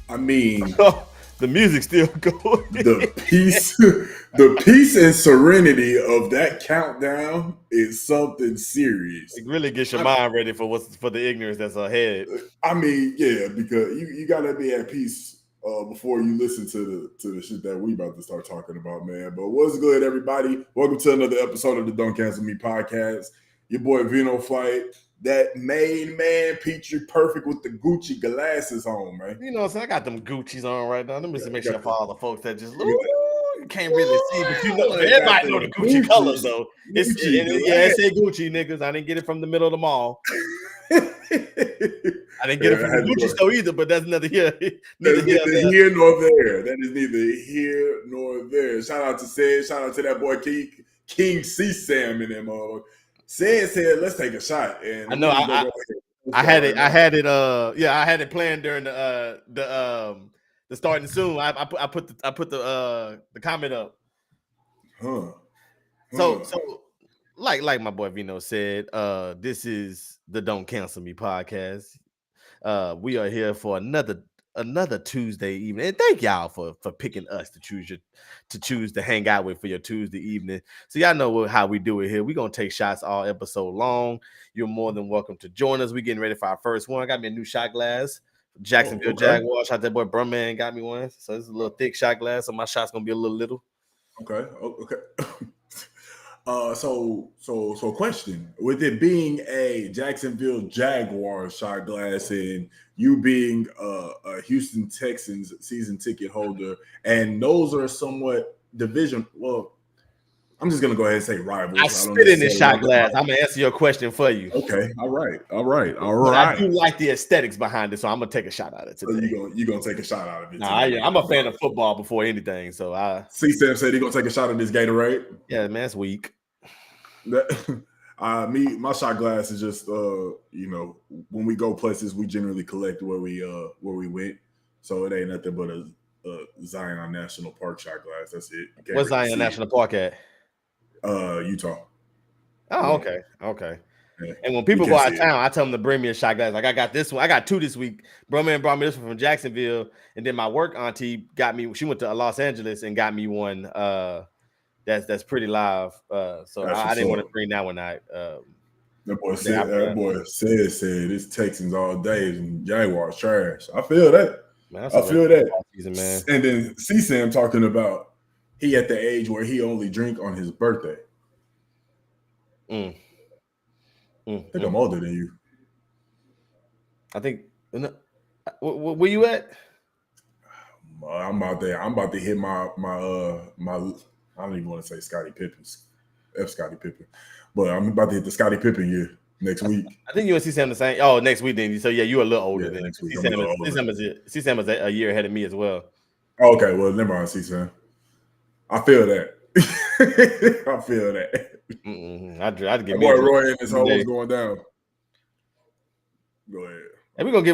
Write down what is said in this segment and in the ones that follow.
I mean, the music still going. the peace, the peace and serenity of that countdown is something serious. It really gets your I, mind ready for what's for the ignorance that's ahead. I mean, yeah, because you gotta be at peace before you listen to the shit that we about to start talking about, man. But what's good, everybody? Welcome to another episode of the Don't Cancel Me podcast. Your boy Vino Flight, that main man, picture perfect with the Gucci glasses on, man. You know what I'm saying? I got them Gucci's on right now. Let me just make You sure got for the all the folks that just you got you can't really see, but you know, the, got everybody know the the Gucci colors Gucci though. Gucci Yeah, it glasses. said Gucci niggas. I didn't get it from the middle of the mall. Yeah, I didn't get it I from the had to Gucci go. store either, but that's neither here, neither That's here nor neither there. here nor there. That is neither here nor there. Shout out to Sid. Shout out to that boy King C Sam in them. Said, let's take a shot, I and know. we just gonna go ahead. Let's I go had right it. I now. had it. Yeah, I had it planned during the starting soon. I put the comment up. Huh? Huh? So like my boy Vino said, this is the Don't Cancel Me podcast. We are here for another Tuesday evening. And thank y'all for picking us to choose to hang out with for your Tuesday evening. So y'all know how we do it here. We're gonna take shots all episode long. You're more than welcome to join us. We getting ready for our first one. I got me a new shot glass. Oh, Jacksonville okay. Jaguars. Shot that boy Brumman got me one. So it's a little thick shot glass. So my shot's gonna be a little. Okay. Okay. So question: with it being a Jacksonville Jaguars shot glass and you being a Houston Texans season ticket holder, and those are somewhat division. Well, I'm just gonna go ahead and say I rivals. I don't spit in this necessarily shot want to glass. call. I'm gonna answer your question for you. Okay. All right. All right. All But I right. do like the aesthetics behind it, so I'm gonna take a shot at it So today. you gonna take a shot out of it Nah, today? I'm a fan of football before anything, so C. Sam said he gonna take a shot at this Gatorade. yeah, man, it's weak. That my shot glass is just when we go places we generally collect where we went, so it ain't nothing but a Zion National Park shot glass. That's it. You can't What's really Zion see it. National Park at? Utah. Oh, Yeah, okay. yeah. And when You people go can't out see of it. town, I tell them to bring me a shot glass. Like I got this one, I got two this week. Bro, man brought me this one from Jacksonville, and then my work auntie got me. She went to Los Angeles and got me one. That's pretty live. So That's I what's didn't want to up. bring that one out. Day after That that, boy said it's Texans all day and Jaguars trash. I feel that. man, that's I a rough feel that. football season, man. And then C Sam talking about he at the age where he only drink on his birthday. Mm, I think I'm mm. older than you. I think. Where you at? I'm out there. I'm about to hit my. I don't even want to say Scottie Pippen's, Scottie Pippen, but I'm about to hit the Scottie Pippen year next week. I think you and C Sam the same. Oh, next week then. So yeah, you a little older Yeah, than next week C I'm a Sam. little older. C Sam is a year ahead of me as well. Oh, okay, well, never mind, C-Sam. I feel that. I feel that. I'd give That me boy a drink Roy and his every hoes day. going down. Go ahead. And we just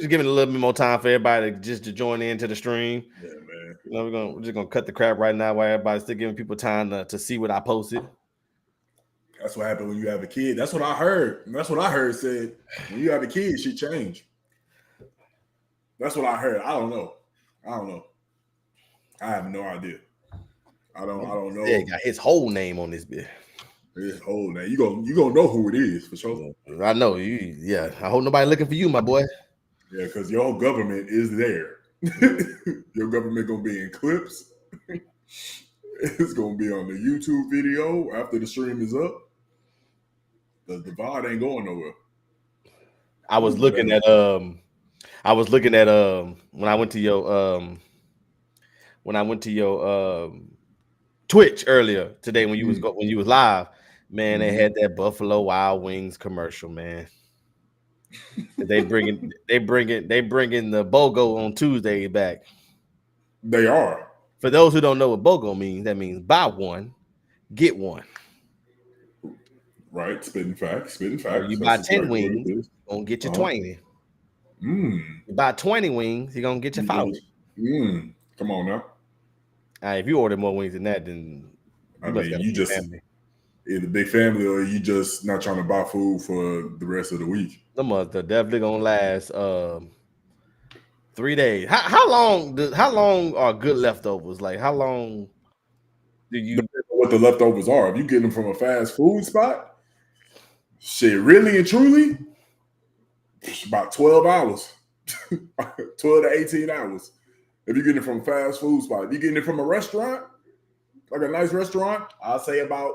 give it a little bit more time for everybody just to join into the stream. Yeah, man. You know, we're just gonna cut the crap right now while everybody's still giving people time to see what I posted. That's what happened when you have a kid. That's what I heard. That's what I heard said. When you have a kid, she changed. That's what I heard. I don't know. I have no idea. I don't Yeah, know got his whole name on this bit. his whole name. You gonna know who it is for sure. I know you. Yeah, I hope nobody looking for you, my boy. Yeah, because your government is there. Your government gonna be in clips. It's gonna be on the YouTube video after the stream is up. The VOD ain't going nowhere. I was looking at when I went to your Twitch earlier today when you was live, man. They had that Buffalo Wild Wings commercial, man. They bringing the BOGO on Tuesday back. They are. For those who don't know what BOGO means, that means buy one, get one. Right, spitting facts. So you buy That's 10 exactly what it wings, is. you're gonna get your Uh-huh. 20. Mm. You buy 20 wings, you're gonna get your 40. Come on now. If you order more wings than that, then I you must mean, got a you big just family. either big family or you just not trying to buy food for the rest of the week. Them must definitely gonna last 3 days. How long are good leftovers? Like how long do you Depending on what the leftovers are. If you get them from a fast food spot, shit, really and truly, about 12 hours, 12 to 18 hours. If you're getting it from a fast food spot, if you're getting it from a restaurant, like a nice restaurant, I say about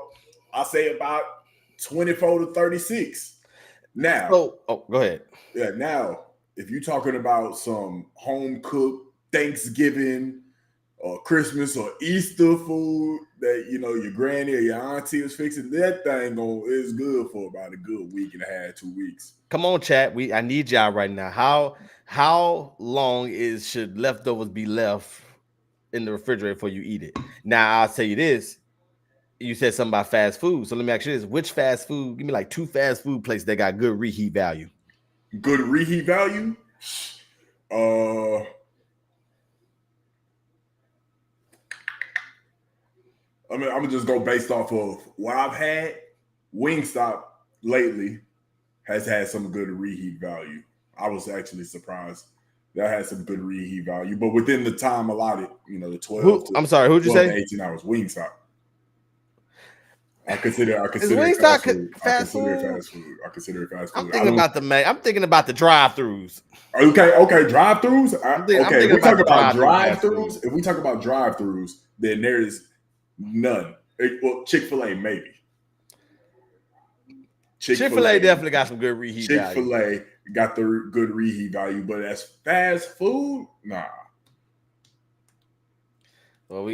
24 to 36. Now, go ahead. yeah, now if you're talking about some home cooked Thanksgiving or Christmas or Easter food that your granny or your auntie is fixing, that thing is good for about a good week and a half, 2 weeks. Come on, chat. I need y'all right now. How long should leftovers be left in the refrigerator before you eat it? Now I'll tell you this. You said something about fast food. So let me ask you this. Which fast food? Give me like 2 fast food places that got good reheat value. Good reheat value? I'm gonna just go based off of what I've had. Wingstop lately has had some good reheat value. I was actually surprised that had some good reheat value, but within the time allotted, the 12 I'm sorry, who'd you say? 18 hours. Wingstop. I consider it fast food. I consider it fast food. I'm thinking about the drive-throughs. Okay, drive-throughs. If we talk about drive-throughs, then there is none. Well, Chick-fil-A maybe. Chick-fil-A definitely got some good reheat value. Chick-fil-A got the good reheat value, but as fast food, nah. Well,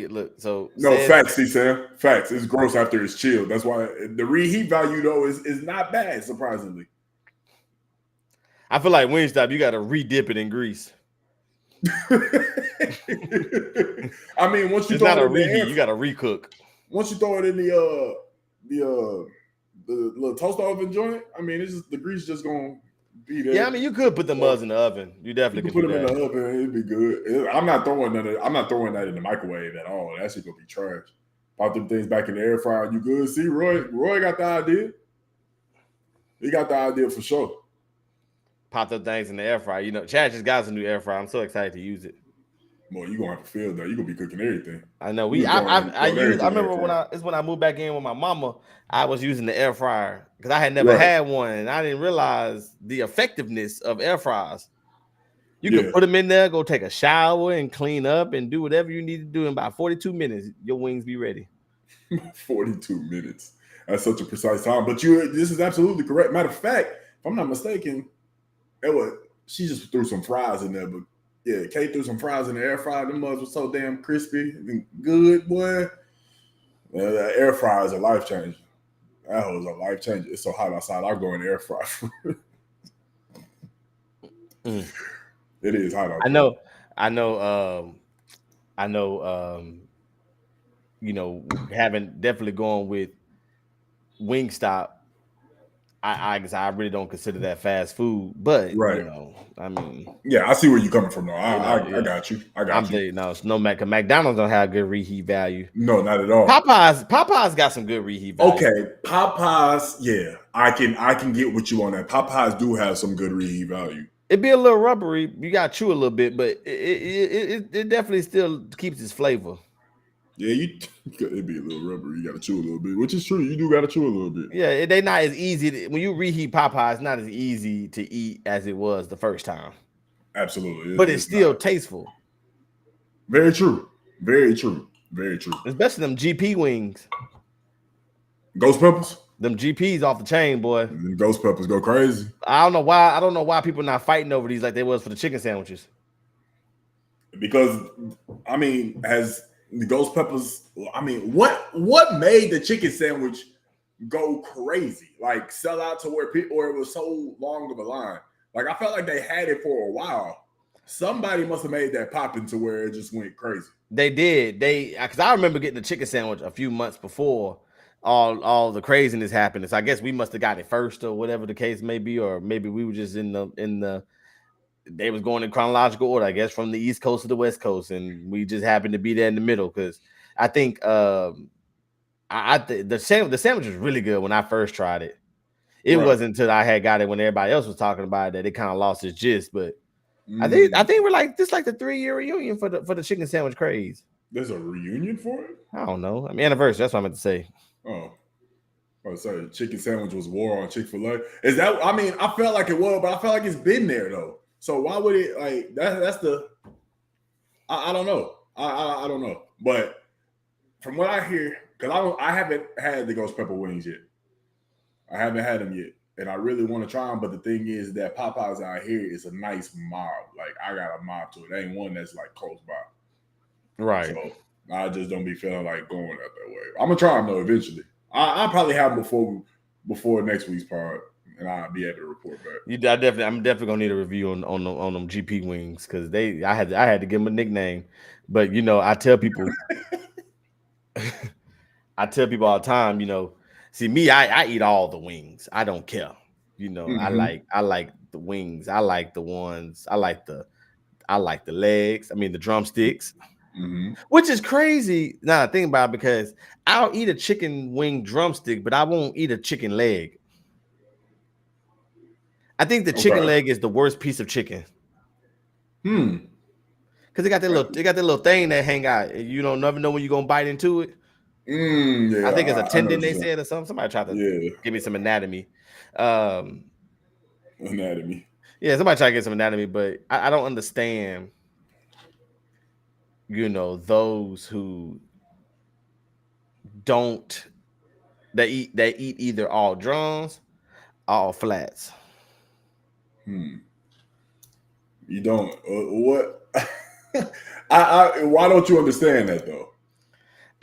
facts, Sam. Facts. It's gross after it's chilled. That's why the reheat value though is not bad, surprisingly. I feel like Wingstop, you got to re-dip it in grease. I mean, once you it's throw not it a in reheat, you got to recook. Once you throw it in the little toaster oven joint, I mean, it's just the grease just gonna be there. Yeah, I mean, you could put the muds in the oven. You definitely could put them in the oven. It'd be good. I'm not throwing that in the microwave at all. That shit gonna be trash. Pop them things back in the air fryer. You good? See, Roy got the idea. He got the idea for sure. Pop them things in the air fryer. Chad just got a new air fryer. I'm so excited to use it. Boy, you gonna have to feel that. You gonna be cooking everything. I know. I remember when I moved back in with my mama, I was using the air fryer because I had never had one, and I didn't realize the effectiveness of air fryers. You can put them in there, go take a shower, and clean up, and do whatever you need to do in about 42 minutes. Your wings be ready. 42 minutes. That's such a precise time. But this is absolutely correct. Matter of fact, if I'm not mistaken, she just threw some fries in there, but. Yeah, Kate threw some fries in the air fryer. Them mugs were so damn crispy and good, boy. Yeah, that air fryer is a life changer. That was a life changer. It's so hot outside. I'll go in the air fryer. It is hot outside. I know. Having definitely gone with Wingstop. I really don't consider that fast food, but I mean, yeah, I see where you're coming from. Though I got you. I'm telling you, no, McDonald's don't have good reheat value. No, not at all. Popeyes got some good reheat value. Okay, Popeyes, yeah, I can get with you on that. Popeyes do have some good reheat value. It'd be a little rubbery. You got to chew a little bit, but it definitely still keeps its flavor. Yeah, it'd be a little rubbery. You got to chew a little bit, which is true. You do got to chew a little bit. Yeah, they're not as easy. When you reheat Popeyes, it's not as easy to eat as it was the first time. Absolutely. But it's still tasteful. Very true. Very true. Very true. Especially them GP wings. Ghost peppers? Them GPs off the chain, boy. Ghost peppers go crazy. I don't know why people not fighting over these like they was for the chicken sandwiches. Because, I mean, as the ghost peppers, I mean, what made the chicken sandwich go crazy? Like sell out to where it was so long of a line. Like I felt like they had it for a while. Somebody must have made that pop into where it just went crazy. They did. Because I remember getting the chicken sandwich a few months before all the craziness happened. So I guess we must have got it first or whatever the case may be, or maybe we were just in the they was going in chronological order, I guess, from the East Coast to the West Coast, and we just happened to be there in the middle. Because I think the sandwich was really good when I first tried it. It wasn't until I had got it when everybody else was talking about it that it kind of lost its gist. But I think we're like this, like the 3-year reunion for the chicken sandwich craze. There's a reunion for it. I don't know. I mean, anniversary. That's what I meant to say. Oh, oh, sorry. Chicken sandwich was war on Chick-fil-A. Is that? I mean, I felt like it was, but I felt like it's been there though. So why would it like that? That's the. I don't know. I don't know. But from what I hear, because I haven't had the ghost pepper wings yet. I haven't had them yet, and I really want to try them. But the thing is that Popeyes out here is a nice mob. Like I got a mob to it. There ain't one that's like close by. Right. So I just don't be feeling like going out that way. I'm gonna try them though eventually. I'll probably have them before next week's part, and I'll be able to report back. I'm definitely gonna need a review on them GP wings because I had to give them a nickname, but I tell people I tell people all the time, see me, I eat all the wings. I don't care. I like the wings. I like the ones. I like the legs. I mean the drumsticks. Which is crazy now I think about it, because I'll eat a chicken wing drumstick, but I won't eat a chicken leg. I think the chicken leg is the worst piece of chicken. Because they got that little thing that hang out. You don't never know when you're gonna bite into it. Yeah, I think it's a tendon they said or something. Somebody tried to give me some anatomy. Anatomy. Yeah, somebody tried to get some anatomy, but I don't understand. Those who don't they eat either all drums or all flats. You don't what? Why don't you understand that though?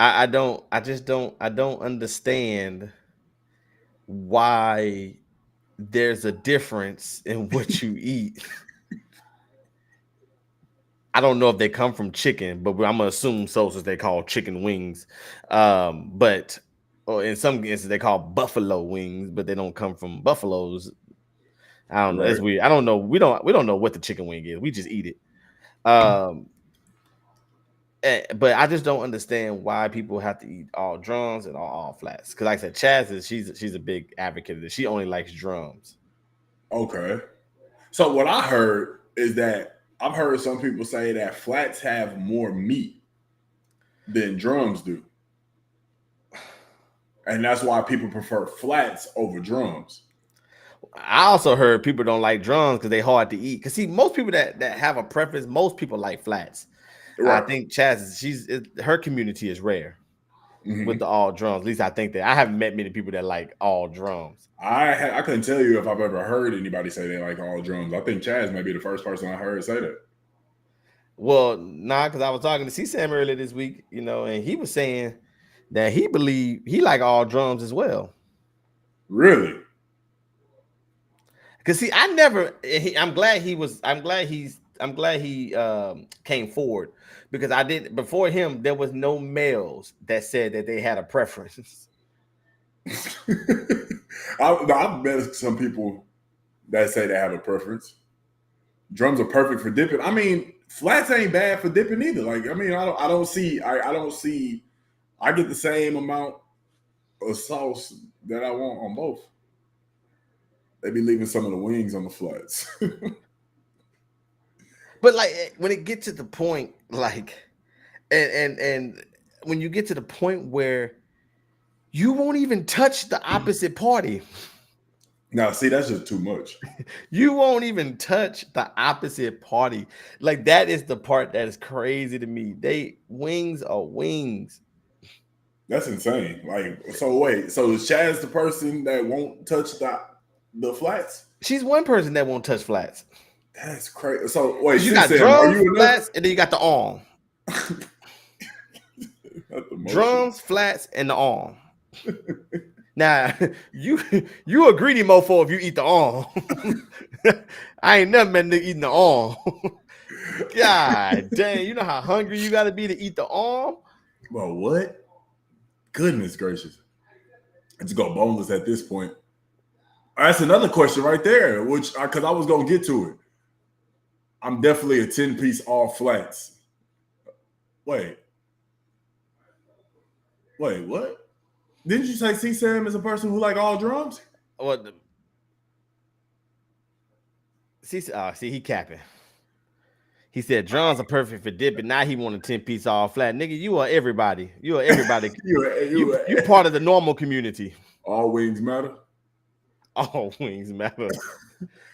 I don't understand why there's a difference in what you eat. I don't know if they come from chicken, but I'm gonna assume so since they call chicken wings. But in some instances they call buffalo wings, but they don't come from buffaloes. I don't know. It's weird. I don't know. We don't know what the chicken wing is. We just eat it. But I just don't understand why people have to eat all drums and all flats. Because like I said, Chaz she's a big advocate of this. She only likes drums. Okay. So what I heard is that I've heard some people say that flats have more meat than drums do. And that's why people prefer flats over drums. I also heard people don't like drums because they're hard to eat. Because see, most people that have a preference, most people like flats. Right. I think Chaz, her community is rare with the all drums. At least I think that. I haven't met many people that like all drums. I couldn't tell you if I've ever heard anybody say they like all drums. I think Chaz may be the first person I heard say that. Well, because I was talking to C-Sam earlier this week, and he was saying that he believed he like all drums as well. Really? Because see, I'm glad he came forward, because I didn't before him. There was no males that said that they had a preference. I've met some people that say they have a preference. Drums are perfect for dipping. I mean, flats ain't bad for dipping either. Like, I mean, I don't see. I get the same amount of sauce that I want on both. They be leaving some of the wings on the flats. But like when it gets to the point, like, and when you get to the point where you won't even touch the opposite party. Now, see, that's just too much. You won't even touch the opposite party. Like, that is the part that is crazy to me. Wings are wings. That's insane. Like, so wait, so is Chaz the person that won't touch the flats? She's one person that won't touch flats. That's crazy. So wait, you got drums, flats, and then you got the arm. Drums, flats, and the arm. Now, you a greedy mofo if you eat the arm. I ain't never met nigga eating the arm. God dang, you know how hungry you got to be to eat the arm? Well, what? Goodness gracious. Let's go boneless at this point. That's another question right there, which, because I was going to get to it. I'm definitely a 10-piece all flats. Wait, what? Didn't you say C-Sam is a person who like all drums? What? See, he capping. He said drums are perfect for dipping. Now he want a 10-piece all flat. Nigga, you are everybody. You are everybody. you part of the normal community. All wings matter. All wings matter.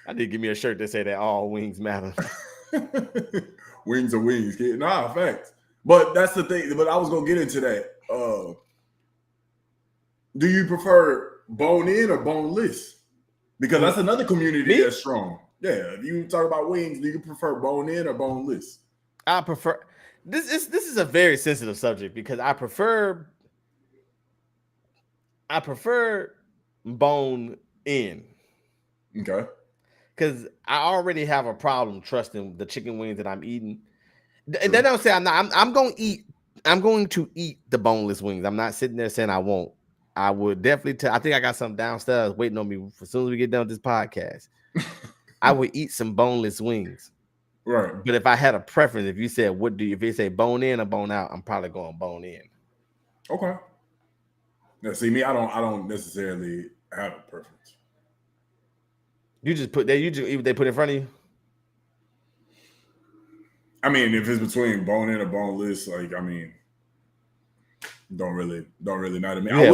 I did give me a shirt that said that all wings matter. Wings are wings, kid. Nah, facts. But that's the thing. But I was gonna get into that. Do you prefer bone in or boneless? Because that's another community that's strong. Yeah, if you talk about wings, do you prefer bone in or boneless? I prefer this is a very sensitive subject because I prefer bone in. Okay. Because I already have a problem trusting the chicken wings that I'm eating. And they don't say I'm not. I'm going to eat the boneless wings. I'm not sitting there saying I won't. I would definitely I think I got something downstairs waiting on me as soon as we get done with this podcast. I would eat some boneless wings. Right. But if I had a preference, if you said if they say bone in or bone out, I'm probably going bone in. Okay. Now, see me, I don't necessarily have a preference. You just put they put it in front of you. I mean, if it's between bone in or boneless, like I mean, don't really matter to me. I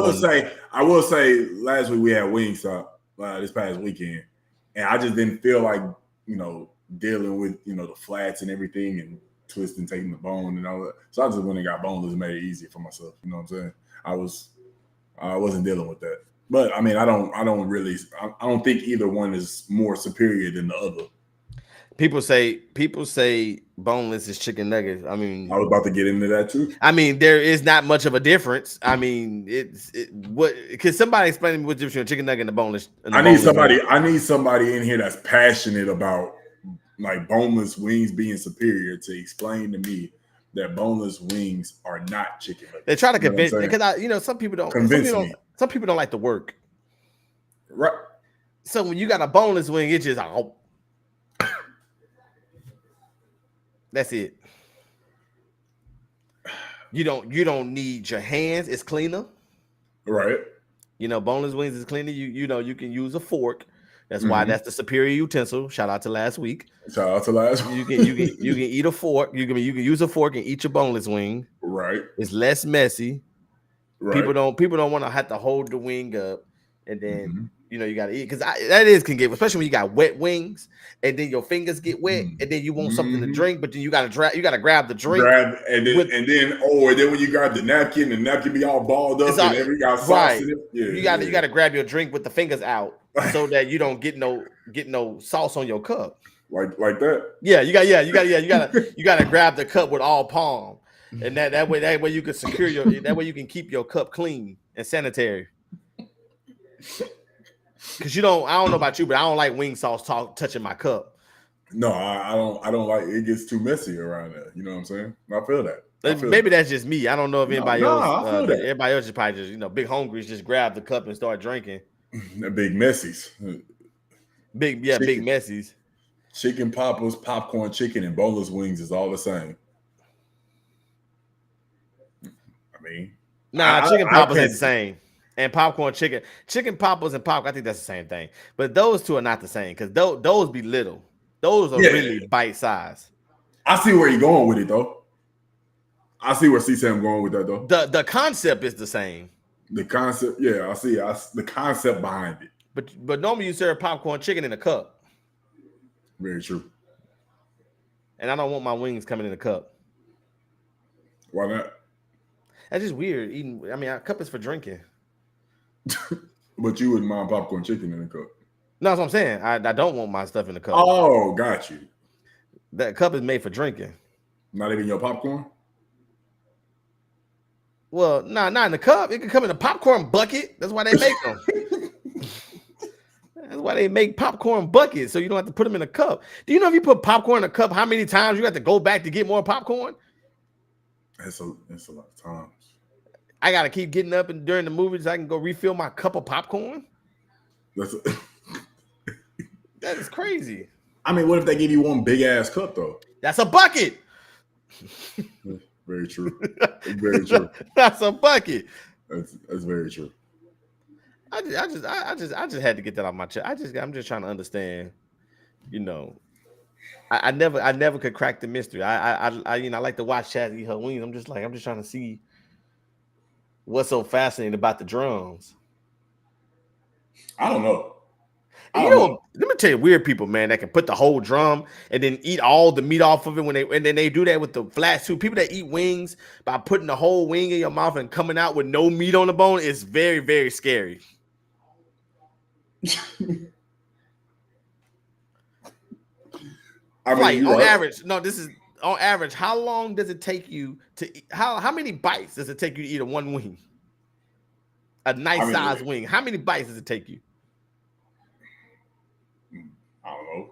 will say last week we had Wingstop this past weekend, and I just didn't feel like dealing with the flats and everything and twisting, taking the bone and all that. So I just went and got boneless and made it easier for myself. You know what I'm saying? I wasn't dealing with that. But I mean, I don't think either one is more superior than the other. People say boneless is chicken nuggets. I mean, I was about to get into that too. I mean, there is not much of a difference. I mean, can somebody explain to me what's the difference between a chicken nugget and the boneless? I need somebody in here that's passionate about like boneless wings being superior to explain to me that boneless wings are not chicken nuggets. They try to convince because some people don't convince me. Some people don't like the work. Right. So when you got a boneless wing, it's just that's it. You don't need your hands. It's cleaner. Right. Boneless wings is cleaner. You can use a fork. That's why that's the superior utensil. Shout out to last week. You can eat a fork. You can use a fork and eat your boneless wing. Right. It's less messy. Right. People don't want to have to hold the wing up, and then you got to eat because that can get, especially when you got wet wings, and then your fingers get wet, and then you want something to drink, but then you got to grab the drink, and then when you grab the napkin be all balled up, and every got sauce in it. Yeah, you got to grab your drink with the fingers out so that you don't get no sauce on your cup. Like that. Yeah, you got to grab the cup with all palm. And that way you can secure that way you can keep your cup clean and sanitary. Because I don't know about you, but I don't like wing sauce touching my cup. No, I don't like it. Gets too messy around there. You know what I'm saying? I feel that. Maybe that's just me. I don't know if anybody else. I feel that. Everybody else is probably just big hungries just grab the cup and start drinking. Big messies. Big messies. Chicken poppers, popcorn chicken, and boneless wings is all the same. Chicken poppers ain't the same. And popcorn chicken poppers and popcorn, I think that's the same thing. But those two are not the same because those be little. Those are really bite size. I see where you're going with it though. I see where C-Sam going with that though. The concept is the same. The concept, I see. The concept behind it. But normally you serve popcorn chicken in a cup. Very true. And I don't want my wings coming in a cup. Why not? That's just weird. Eating. I mean, a cup is for drinking. But you wouldn't mind popcorn chicken in a cup. No, that's what I'm saying. I don't want my stuff in the cup. Oh, got you. That cup is made for drinking. Not even your popcorn? Well, not in the cup. It can come in a popcorn bucket. That's why they make them. That's why they make popcorn buckets, so you don't have to put them in a cup. Do you know if you put popcorn in a cup, how many times you have to go back to get more popcorn? That's a lot of times. I gotta keep getting up and during the movies I can go refill my cup of popcorn. That is crazy. I mean, what if they give you one big ass cup though? That's a bucket. Very true. Very true. That's a bucket. That's very true. I just had to get that off my chest. I'm just trying to understand, I never could crack the mystery. I like to watch Chaz eat her wings. I'm just trying to see what's so fascinating about the drums. I don't know. And you know, let me tell you, weird people, man, that can put the whole drum and then eat all the meat off of it and then they do that with the flats too. People that eat wings by putting the whole wing in your mouth and coming out with no meat on the bone is very, very scary. I mean, like on right. average, this is on average. How long does it take you to eat, how many bites does it take you to eat a one wing? A nice size wing. How many bites does it take you? I don't know.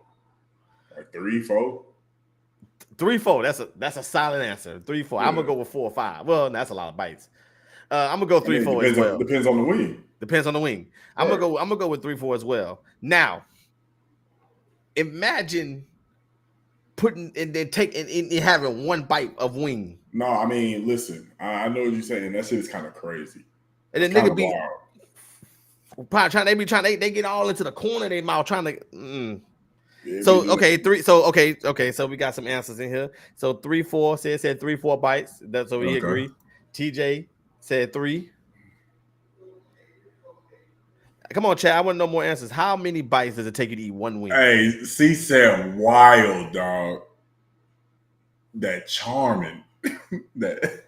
Like 3, 4. 3, 4. That's a solid answer. 3, 4. Yeah. I'm gonna go with 4 or 5. Well, that's a lot of bites. I'm gonna go 3, 4 as well. Depends on the wing. Depends on the wing. I'm gonna go with 3, 4 as well. Now, imagine putting and then taking and having one bite of wing. No, I mean, listen, I know what you're saying. That shit is kind of crazy. And then nigga be they get all into the corner of their mouth trying to. Yeah, so okay, 3. So okay. So we got some answers in here. So 3, 4 said 3, 4 bites. That's what we agree. TJ said 3. Come on, Chad. I want to know more answers. How many bites does it take you to eat one wing? Hey, C said wild, dog. That Charming. That.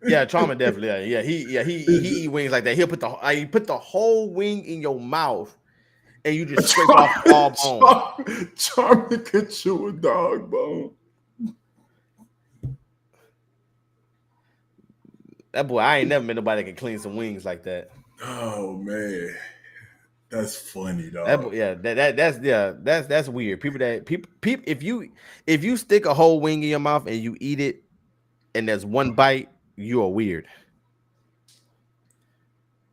Yeah, Charming definitely. Yeah, he eat wings like that. He put the whole wing in your mouth, and you just scrape off all bone. Charming could chew a dog bone. That boy, I ain't never met nobody that can clean some wings like that. Oh man, that's funny, dog. That's weird. People if you stick a whole wing in your mouth and you eat it, and there's one bite, you are weird.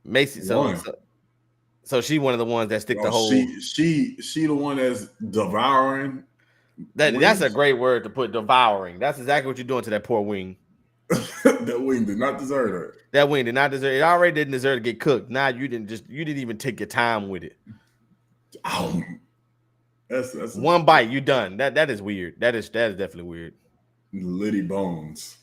Macy, so she one of the ones that stick the whole. She the one that's devouring. That's a great word to put, devouring. That's exactly what you're doing to that poor wing. That wing did not deserve that. That wing did not deserve it. Already didn't deserve to get cooked. Now you didn't even take your time with it. Oh, that's one bite, you done. That is weird. That is definitely weird. Liddy bones.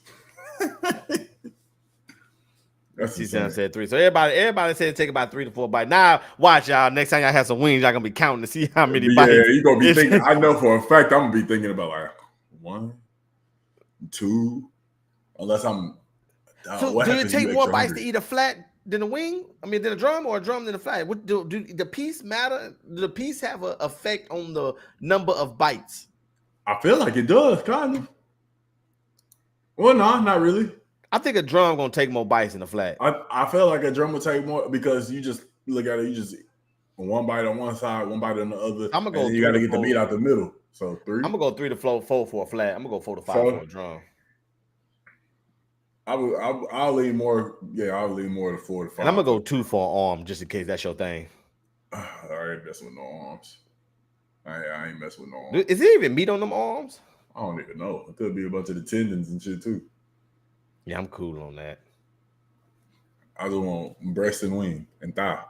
She said 3. So everybody said take about 3 to 4 bites. Now watch y'all. Next time y'all have some wings, y'all gonna be counting to see how many bites. Yeah, you gonna be thinking. I know for a fact I'm gonna be thinking about like 1, 2, unless I'm. So do it take more bites to eat a flat than a wing? I mean, than a drum, or a drum than a flat? What do the piece matter? Do the piece have an effect on the number of bites? I feel like it does, kind of. Well, no, not really. I think a drum gonna take more bites than a flat. I feel like a drum will take more because you just look at it. You just one bite on one side, one bite on the other. I'm gonna go. You got to get the meat out the middle. So 3. I'm gonna go 3 to 4 for a flat. I'm gonna go 4 to 5 for a drum. I'll lean more. Yeah, I'll lean more to 4 to 5. And I'm gonna go 2 for an arm just in case that's your thing. I ain't messing with no arms. I ain't messing with no arms. Is there even meat on them arms? I don't even know. It could be a bunch of the tendons and shit too. Yeah, I'm cool on that. I just want breast and wing and thigh.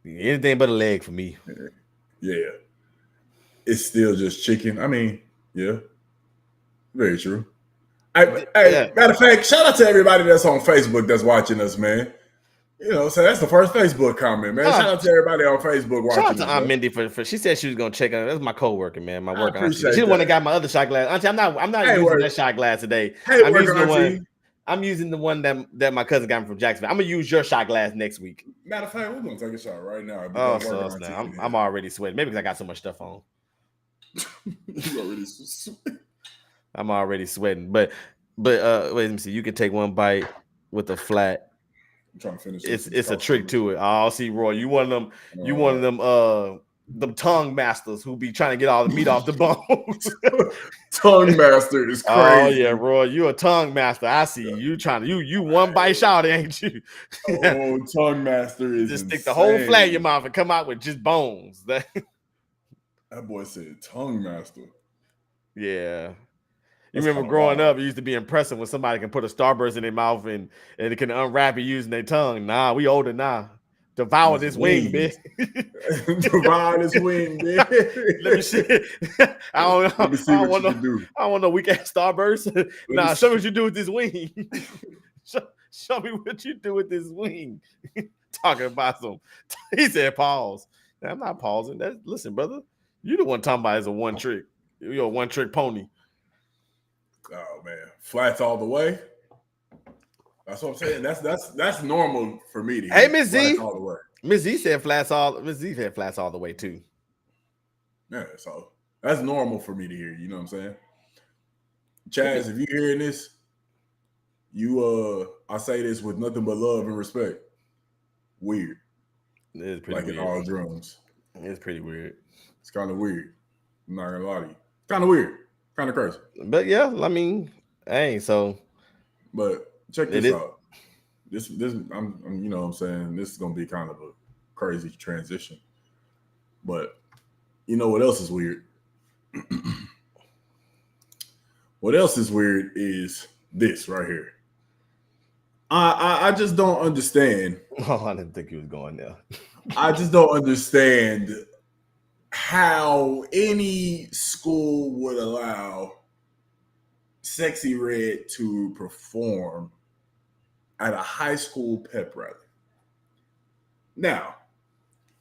Anything but a leg for me. Yeah. It's still just chicken. I mean, yeah. Very true. Hey, matter of fact, shout out to everybody that's on Facebook that's watching us, man. You know, so that's the first Facebook comment, man. Shout out to everybody on Facebook watching. Shout out to Aunt Mindy for she said she was gonna check on. That's my coworker, man. My work auntie. She's the one that got my other shot glass. Auntie, I'm not using that shot glass today. I'm using the one. I'm using the one that my cousin got me from Jacksonville. I'm gonna use your shot glass next week. Matter of fact, we're gonna take a shot right now. Oh, so now I'm already sweating. Maybe because I got so much stuff on. You already sweating. I'm already sweating, but wait, let me see. You can take one bite with a flat. I'm trying to finish. It's a trick to it. Oh, see, Roy, you one of them. You one of them tongue masters who be trying to get all the meat off the bones. Tongue master is crazy. Oh yeah, Roy, you a tongue master. I see you trying to you one bite shot, ain't you? Oh, tongue master is just insane. stick the whole flat in your mouth and come out with just bones. That boy said tongue master. Yeah. You remember growing up, it used to be impressive when somebody can put a Starburst in their mouth and it can unwrap it using their tongue. Nah, we older now. Devour this wing, bitch. Devour this wing, bitch. Let me see. Let me see what you can do. I don't want no weak ass starburst. Nah, show me what you do with this wing. show me what you do with this wing. Talking about some. He said pause. Now, I'm not pausing. Listen, brother. You the one talking about is a one trick. You're a one trick pony. Oh man, flats all the way. That's what I'm saying. That's normal for me to hear. Hey, Miss Z. All the way. Miss Z said flats all. Miss Z said flats all the way too. Yeah, so that's normal for me to hear. You know what I'm saying? Chaz, if you're hearing this, I say this with nothing but love and respect. Weird. It is pretty weird. In all drums. It's pretty weird. It's kind of weird. I'm not gonna lie to you. Kind of weird. Kind of crazy. But yeah, I mean, hey, so. But check this out. This I'm you know what I'm saying, this is gonna be kind of a crazy transition. But you know what else is weird? What else is weird is this right here. I just don't understand. Oh, I didn't think he was going there. I just don't understand how any school would allow Sexy Red to perform at a high school pep rally. Now,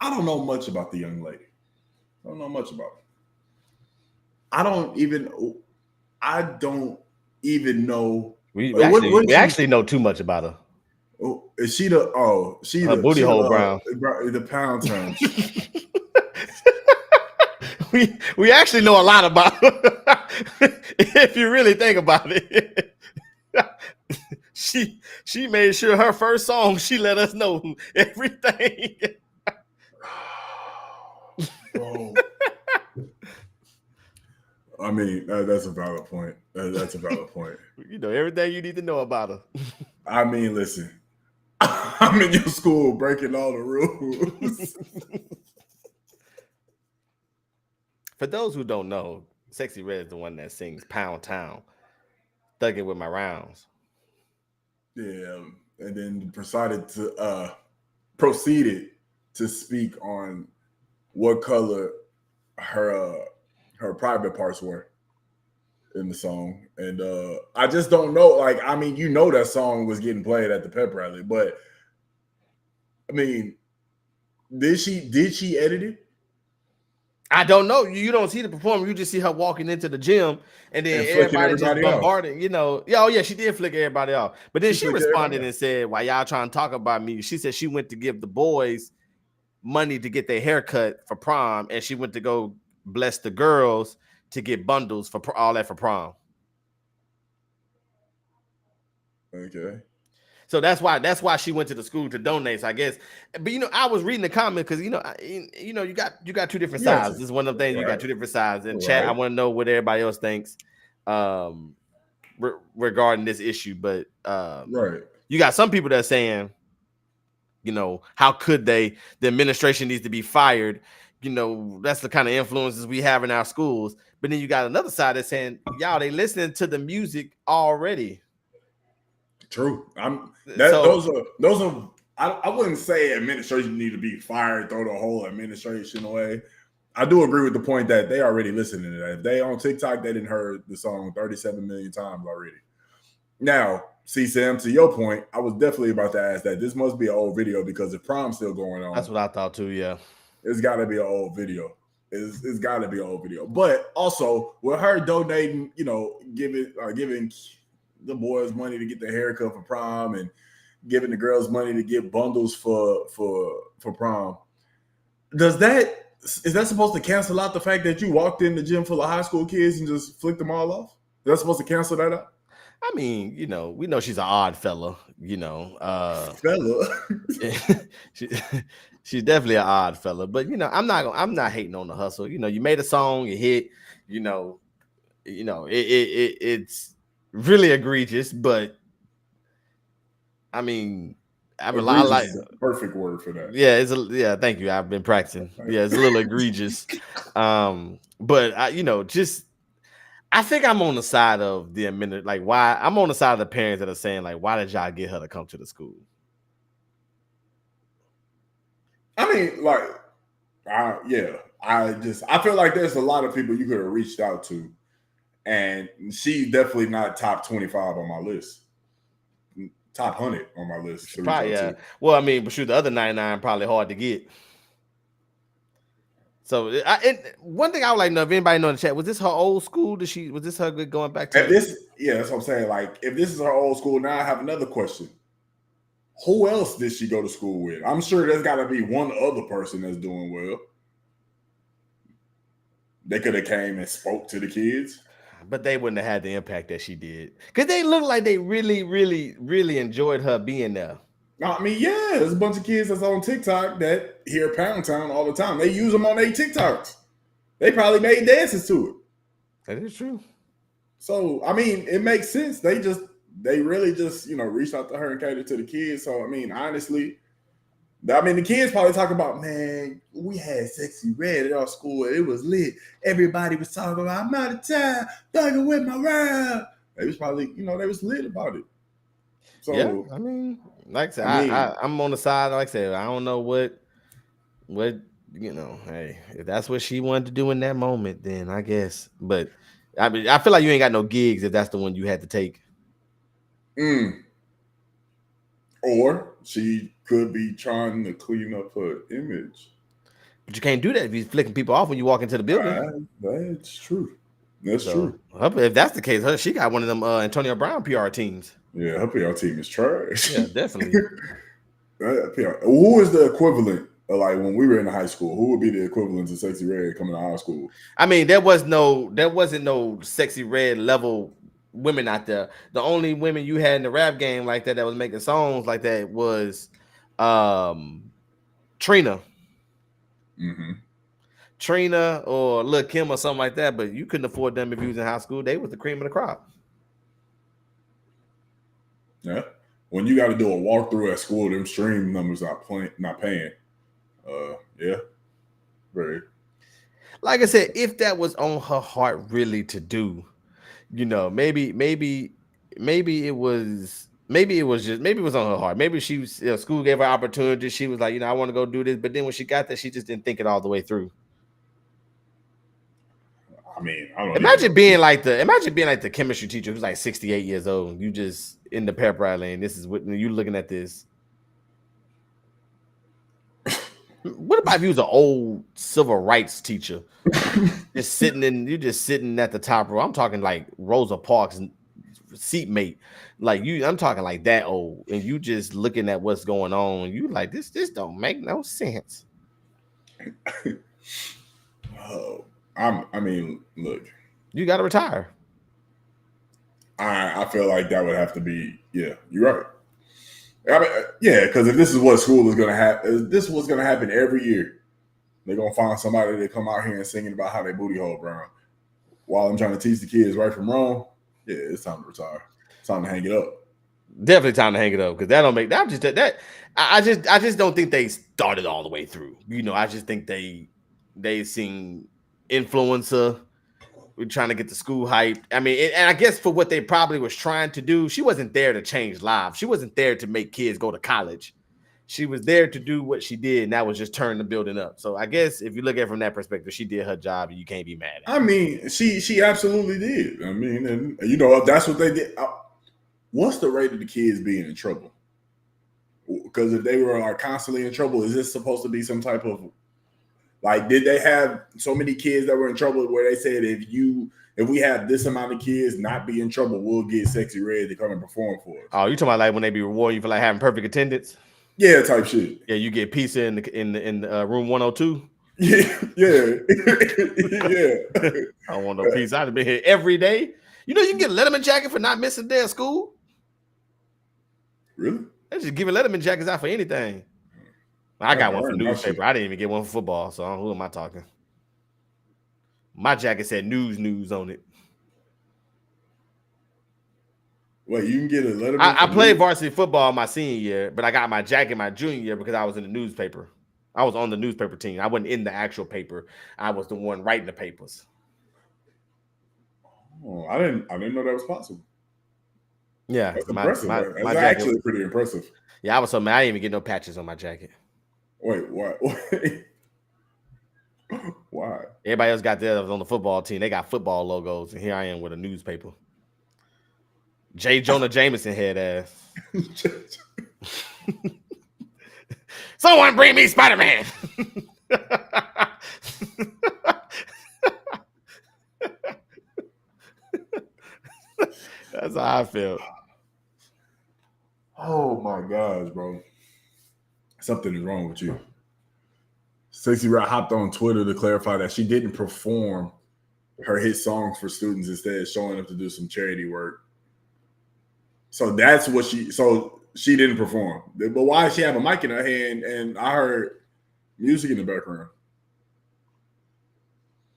I don't know much about the young lady. I don't know much about her. I don't even know. We actually know too much about her. Oh, is she the? Oh, her booty hole brown. The pound town. we actually know a lot about her. If you really think about it. She made sure her first song, she let us know everything. Bro. I mean, that's a valid point. That's a valid point. You know everything you need to know about her. I mean, listen, I'm in your school breaking all the rules. For those who don't know, Sexy Red is the one that sings Pound Town, Thug It With My Rounds. Yeah, and then proceeded to speak on what color her private parts were in the song. And I just don't know. Like, I mean, you know that song was getting played at the pep rally, but I mean, did she edit it? I don't know. You don't see the performance. You just see her walking into the gym, and then everybody just bombarding. You know, she did flick everybody off. But then she responded and said, "Why y'all trying to talk about me?" She said she went to give the boys money to get their haircut for prom, and she went to go bless the girls to get bundles for all that for prom. Okay. So that's why she went to the school to donate. So I guess, but I was reading the comment because you got two different sides. This is one of the things. Right. You got two different sides. And chat, I want to know what everybody else thinks regarding this issue. But right, you got some people that are saying, how could they? The administration needs to be fired. That's the kind of influences we have in our schools. But then you got another side that's saying, y'all, they listening to the music already. True. Those are. I wouldn't say administration need to be fired, throw the whole administration away. I do agree with the point that they already listening to that. If they on TikTok, they didn't heard the song 37 million times already. Now, see, Sam, to your point, I was definitely about to ask that. This must be an old video because if prom's still going on. That's what I thought too. Yeah, it's got to be an old video. It's got to be an old video. But also with her donating, giving the boys money to get their haircut for prom and giving the girls money to get bundles for prom. Is that supposed to cancel out the fact that you walked in the gym full of high school kids and just flicked them all off? Is that supposed to cancel that out? I mean, we know she's an odd fella, she's definitely an odd fella, but I'm not hating on the hustle. You made a song, you hit, it's really egregious, but I mean, I like perfect word for that. Yeah, thank you. I've been practicing. Yeah, it's a little egregious. But I think I'm on the side of the why I'm on the side of the parents that are saying, like, why did y'all get her to come to the school? I mean, like, I feel like there's a lot of people you could have reached out to, and she's definitely not top 25 on my list. Top 100 on my list She to reach probably, out to. well, I mean, but shoot, the other 99 probably hard to get. So, one thing I would like to know if anybody know in the chat, was this her old school? Was this her going back to? That's what I'm saying. Like, if this is her old school, now I have another question. Who else did she go to school with? I'm sure there's got to be one other person that's doing well. They could have came and spoke to the kids. But they wouldn't have had the impact that she did. Because they look like they really, really, really enjoyed her being there. I mean, yeah, there's a bunch of kids that's on TikTok that hear Pound Town all the time. They use them on their TikToks. They probably made dances to it. That is true. So, I mean, it makes sense. They really just, reached out to her and catered to the kids. So, I mean, honestly, the kids probably talk about, man, we had Sexy Red at our school. It was lit. Everybody was talking about, I'm out of time. Thugging with my rap. They was probably, they was lit about it. So, yeah, I mean, like I said, I'm on the side. Like I said, I don't know what, hey, if that's what she wanted to do in that moment, then I guess. But I mean, I feel like you ain't got no gigs if that's the one you had to take. Or she could be trying to clean up her image. But you can't do that if you're flicking people off when you walk into the building. That's true. That's true. If that's the case, she got one of them Antonio Brown PR teams. Yeah, her PR team is trash. Yeah, definitely. Who is the equivalent of, like, when we were in high school? Who would be the equivalent to Sexy Red coming to our school? I mean, there wasn't no Sexy Red level women out there. The only women you had in the rap game like that was making songs like that was Trina. Mm-hmm. Trina or Lil Kim or something like that, but you couldn't afford them if you was in high school. They was the cream of the crop. Yeah. When you got to do a walkthrough at school, them stream numbers not paying. Yeah. Very. Like I said, if that was on her heart really to do, maybe it was on her heart. Maybe she was, school gave her opportunity. She was like, I want to go do this. But then when she got there, she just didn't think it all the way through. I mean, I don't imagine being like the chemistry teacher who's like 68 years old. You just in the pep rally, and this is what you looking at this. What about if you was an old civil rights teacher, just sitting at the top row? I'm talking like Rosa Parks' seatmate, like you. I'm talking like that old, and you just looking at what's going on. You like this don't make no sense. Oh, look, you got to retire. I feel like that would have to be. Yeah, you're right. I mean, yeah, because if this is what school is going to happen, this was going to happen every year. They're going to find somebody that come out here and singing about how they booty hole brown. While I'm trying to teach the kids right from wrong, yeah, it's time to retire. It's time to hang it up. Definitely time to hang it up because that don't make that. I just don't think they started all the way through. I just think they seen influencer. We're trying to get the school hyped. I mean, and I guess for what they probably was trying to do, she wasn't there to change lives. She wasn't there to make kids go to college. She was there to do what she did, and that was just turn the building up. So I guess if you look at it from that perspective, she did her job, and you can't be mad at her. I mean, she absolutely did. I mean, and that's what they did. What's the rate of the kids being in trouble? Because if they were constantly in trouble, is this supposed to be some type of did they have so many kids that were in trouble where they said if we have this amount of kids not be in trouble, we'll get Sexy Red to come and perform for us? Oh, you talking about like when they be rewarding you for like having perfect attendance? Yeah, type shit. Yeah, you get pizza in the room 102. Yeah. I want no pizza. I've been here every day. You can get a Letterman jacket for not missing a day of school. Really? They just giving Letterman jackets out for anything. I got one for newspaper. I didn't even get one for football. So who am I talking? My jacket said news on it. Wait, you can get a Letterman? I played varsity football my senior year, but I got my jacket my junior year because I was in the newspaper. I was on the newspaper team. I wasn't in the actual paper. I was the one writing the papers. Oh, I didn't know that was possible. Yeah, that's impressive. That's actually pretty impressive. Yeah, I was so mad. I didn't even get no patches on my jacket. Wait, what? Wait. Why? Everybody else got theirs on the football team. They got football logos, and here I am with a newspaper. J. Jonah Jameson head ass. Someone bring me Spider-Man. That's how I felt. Oh my gosh, bro. Something is wrong with you. Stacey Rat hopped on Twitter to clarify that she didn't perform her hit songs for students, instead showing up to do some charity work. So that's what she didn't perform. But why does she have a mic in her hand and I heard music in the background?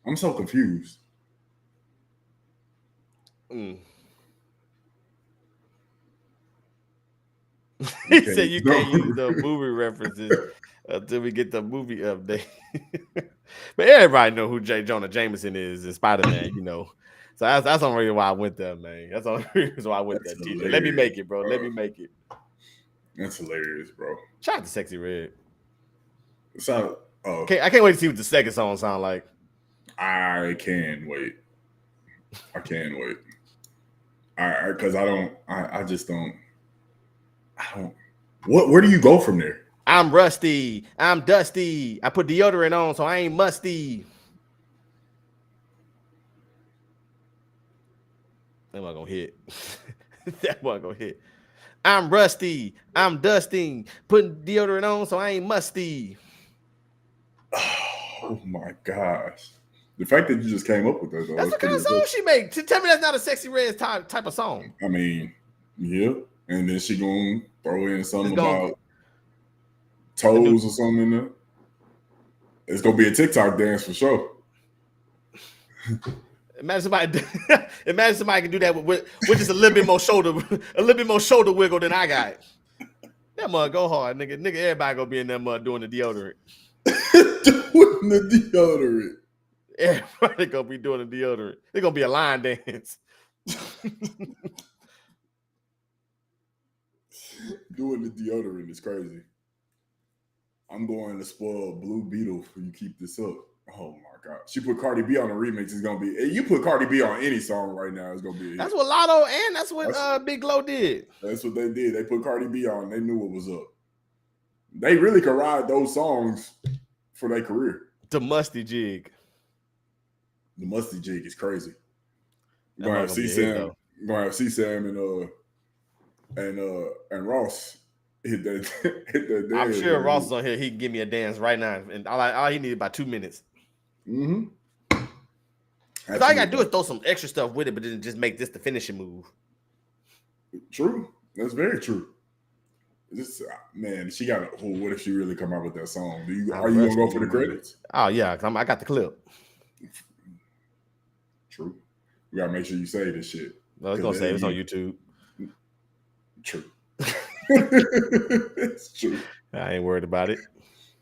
I'm so confused. He said you can't use the movie references until we get the movie update. But everybody know who J. Jonah Jameson is in Spider-Man, you know. So that's the only reason why I went there, man. That's the only reason why I went there, TJ. Let me make it, bro. Let me make it. That's hilarious, bro. Shout out to Sexy Red. So, I can't wait to see what the second song sound like. I can wait. I can wait. Because I just don't. Where do you go from there? I'm rusty. I'm dusty. I put deodorant on, so I ain't musty. That wasn't gonna hit. That wasn't gonna hit. I'm rusty. I'm dusting. Putting deodorant on, so I ain't musty. Oh my gosh. The fact that you just came up with that, though. That's the kind of song she makes. Tell me that's not a Sexy Red type of song. I mean, yeah. And then she gonna throw in something about toes or something in there. It's gonna be a TikTok dance for sure. Imagine somebody can do that with just a little bit more shoulder wiggle than I got. That mug go hard, nigga. Everybody gonna be in that mud doing the deodorant. Doing the deodorant. Everybody gonna be doing the deodorant. It's gonna be a line dance. Doing the deodorant is crazy. I'm going to spoil Blue Beetle if you keep this up. Oh my god. She put Cardi B on a remix. It's gonna be, you put Cardi B on any song right now, it's gonna be a hit. That's what Lotto and that's what Big Glow did. That's what they did. They put Cardi B on, they knew what was up. They really could ride those songs for their career. The Musty Jig. The Musty Jig is crazy. You're gonna have C-Sam. You're gonna have C-Sam and Ross hit that dance. I'm sure Ross is on here. He can give me a dance right now. And all he needed about 2 minutes. Mm-hmm. Because all you gotta do is throw some extra stuff with it, but then just make this the finishing move. True. That's very true. This man, she got. What if she really come out with that song? Are you gonna go for the credits? Oh yeah, I got the clip. True. We gotta make sure you say this shit. No, it's gonna say it's on YouTube. True. It's true. I ain't worried about it.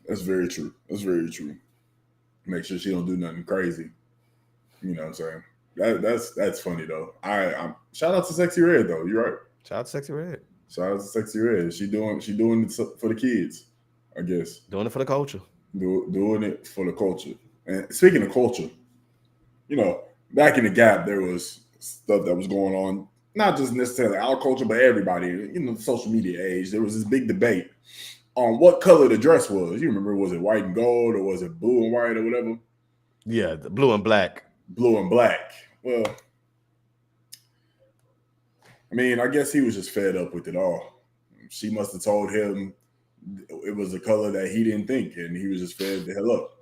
That's very true. That's very true. Make sure she don't do nothing crazy. You know what I'm saying? That's funny though. I'm shout out to Sexy Red though. You're right. Shout out to Sexy Red. Shout out to Sexy Red. She doing it for the kids, I guess. Doing it for the culture. Doing it for the culture. And speaking of culture, you know, back in the Gap, there was stuff that was going on, not just necessarily our culture, but everybody. You know, the social media age. There was this big debate on what color the dress was. You remember, was it white and gold or was it blue and white or whatever? Yeah, the blue and black. Blue and black. Well, I mean, I guess he was just fed up with it all. She must have told him it was a color that he didn't think, and he was just fed the hell up.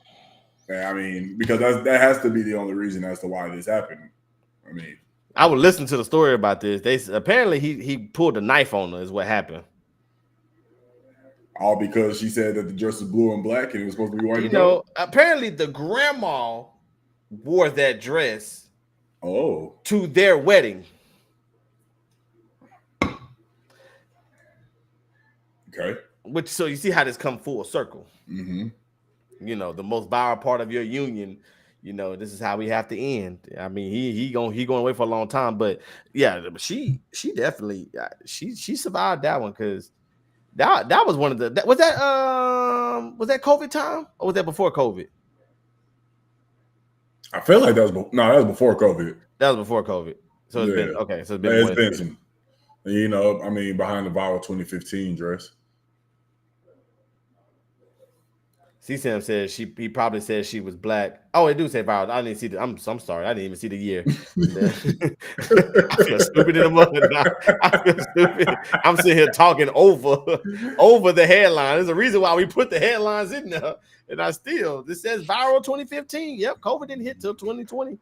I mean, because that has to be the only reason as to why this happened. I mean, I would listen to the story about this. They apparently he pulled a knife on her is what happened. All because she said that the dress was blue and black and it was supposed to be white and gold. gold. Apparently the grandma wore that dress to their wedding. Okay. Which, so you see how this come full circle. Mm-hmm. You know, the most viral part of your union, you know, this is how we have to end. I mean, he going away for a long time, but yeah, she definitely she survived that one because That was one of the was that COVID time or was that before COVID? I feel like that was before COVID. That was before COVID. So it's been okay. So it's been it's been some, I mean, behind the viral 2015 dress. C-Sam says he probably said she was black. Oh, it do say viral. I didn't see the. I'm sorry. I didn't even see the year. I feel stupid in the mud now. I feel stupid. I'm sitting here talking over the headline. There's a reason why we put the headlines in there, and this says viral 2015. Yep, COVID didn't hit till 2020.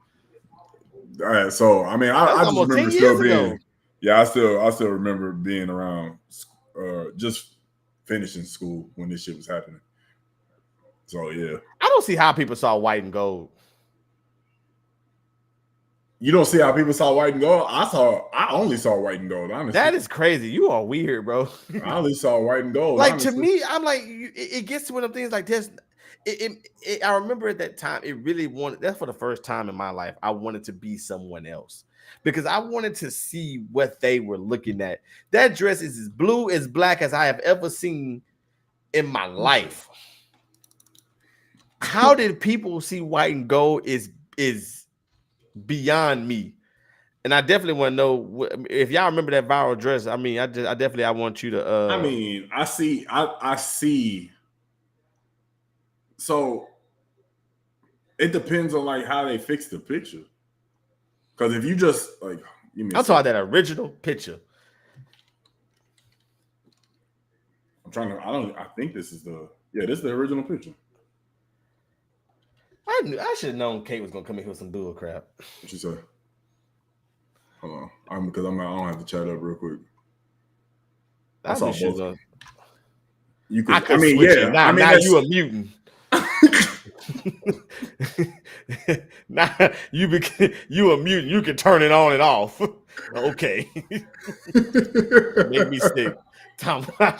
All right, so I mean, I just remember still being. Ago. Yeah, I still remember being around, just finishing school when this shit was happening. So yeah, I don't see how people saw white and gold. You don't see how people saw white and gold? I only saw white and gold, honestly. That is crazy. You are weird, bro. I only saw white and gold. Like, honestly. To me, I'm like, it gets to one of things like this. I remember at that time, it really that's for the first time in my life, I wanted to be someone else. Because I wanted to see what they were looking at. That dress is as blue, as black as I have ever seen in my life. How did people see white and gold is beyond me. And I definitely want to know if y'all remember that viral dress. I mean, I want you to I mean, I see. So it depends on like how they fix the picture. Because if you just like I'm talking that original picture. I think this is this is the original picture. I should have known Kate was gonna come in here with some bull crap. What you say? Hold on, because I don't have to chat up real quick. I saw both. You could. I mean, yeah. Now you a mutant. Now you a mutant. You can turn it on and off. Okay. Make me sick.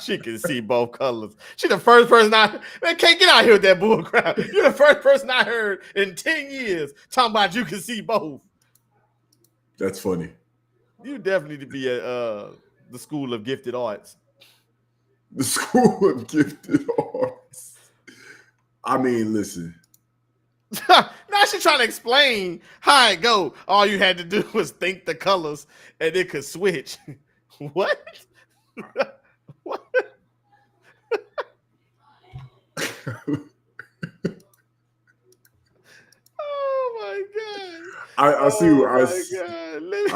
She can see both colors. She the first person man, can't get out here with that bull crap. You're the first person I heard in 10 years talking about you can see both. That's funny. You definitely need to be at the School of Gifted Arts. The School of Gifted Arts. I mean, listen. Now she's trying to explain how it go. All you had to do was think the colors and it could switch. What? What? Oh my god! I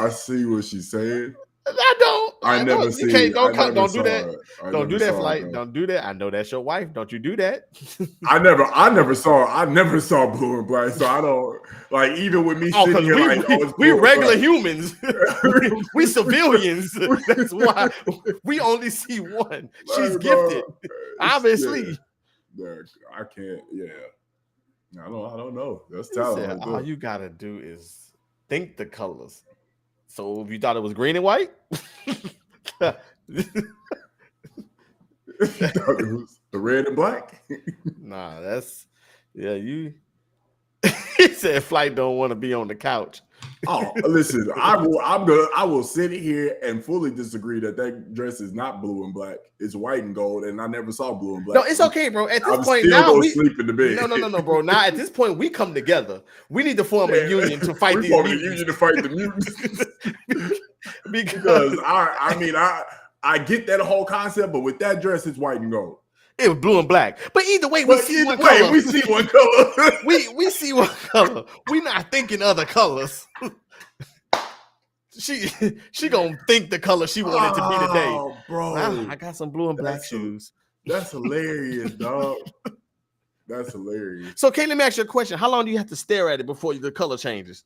see what she's saying. I don't. I never see. Don't do that. Don't do that, Flight. Don't do that. I know that's your wife. Don't you do that? I never saw blue and black. So I don't like even with me sitting here we regular humans. we civilians. That's why we only see one. She's gifted. Obviously. Yeah, I can't. Yeah. I don't know. That's talent. All you gotta do is think the colors. So if you thought it was green and white, you thought it was the red and black. Nah, you. He said Flight don't want to be on the couch. Oh, listen, I will sit here and fully disagree that dress is not blue and black. It's white and gold, and I never saw blue and black. No, it's okay, bro. At this point, now we sleep in the bed. No, bro. Now at this point, we come together. We need to form a union to fight these mutants. Union to fight the mutants. because I get that whole concept, but with that dress, it's white and gold. It was blue and black. But either way, we see one color. We see one color. we see one color. We're not thinking other colors. She gonna think the color she wanted to be today. Oh, bro. I got some blue and black shoes. That's hilarious, dog. That's hilarious. So, Kate, let me ask you a question. How long do you have to stare at it before the color changes?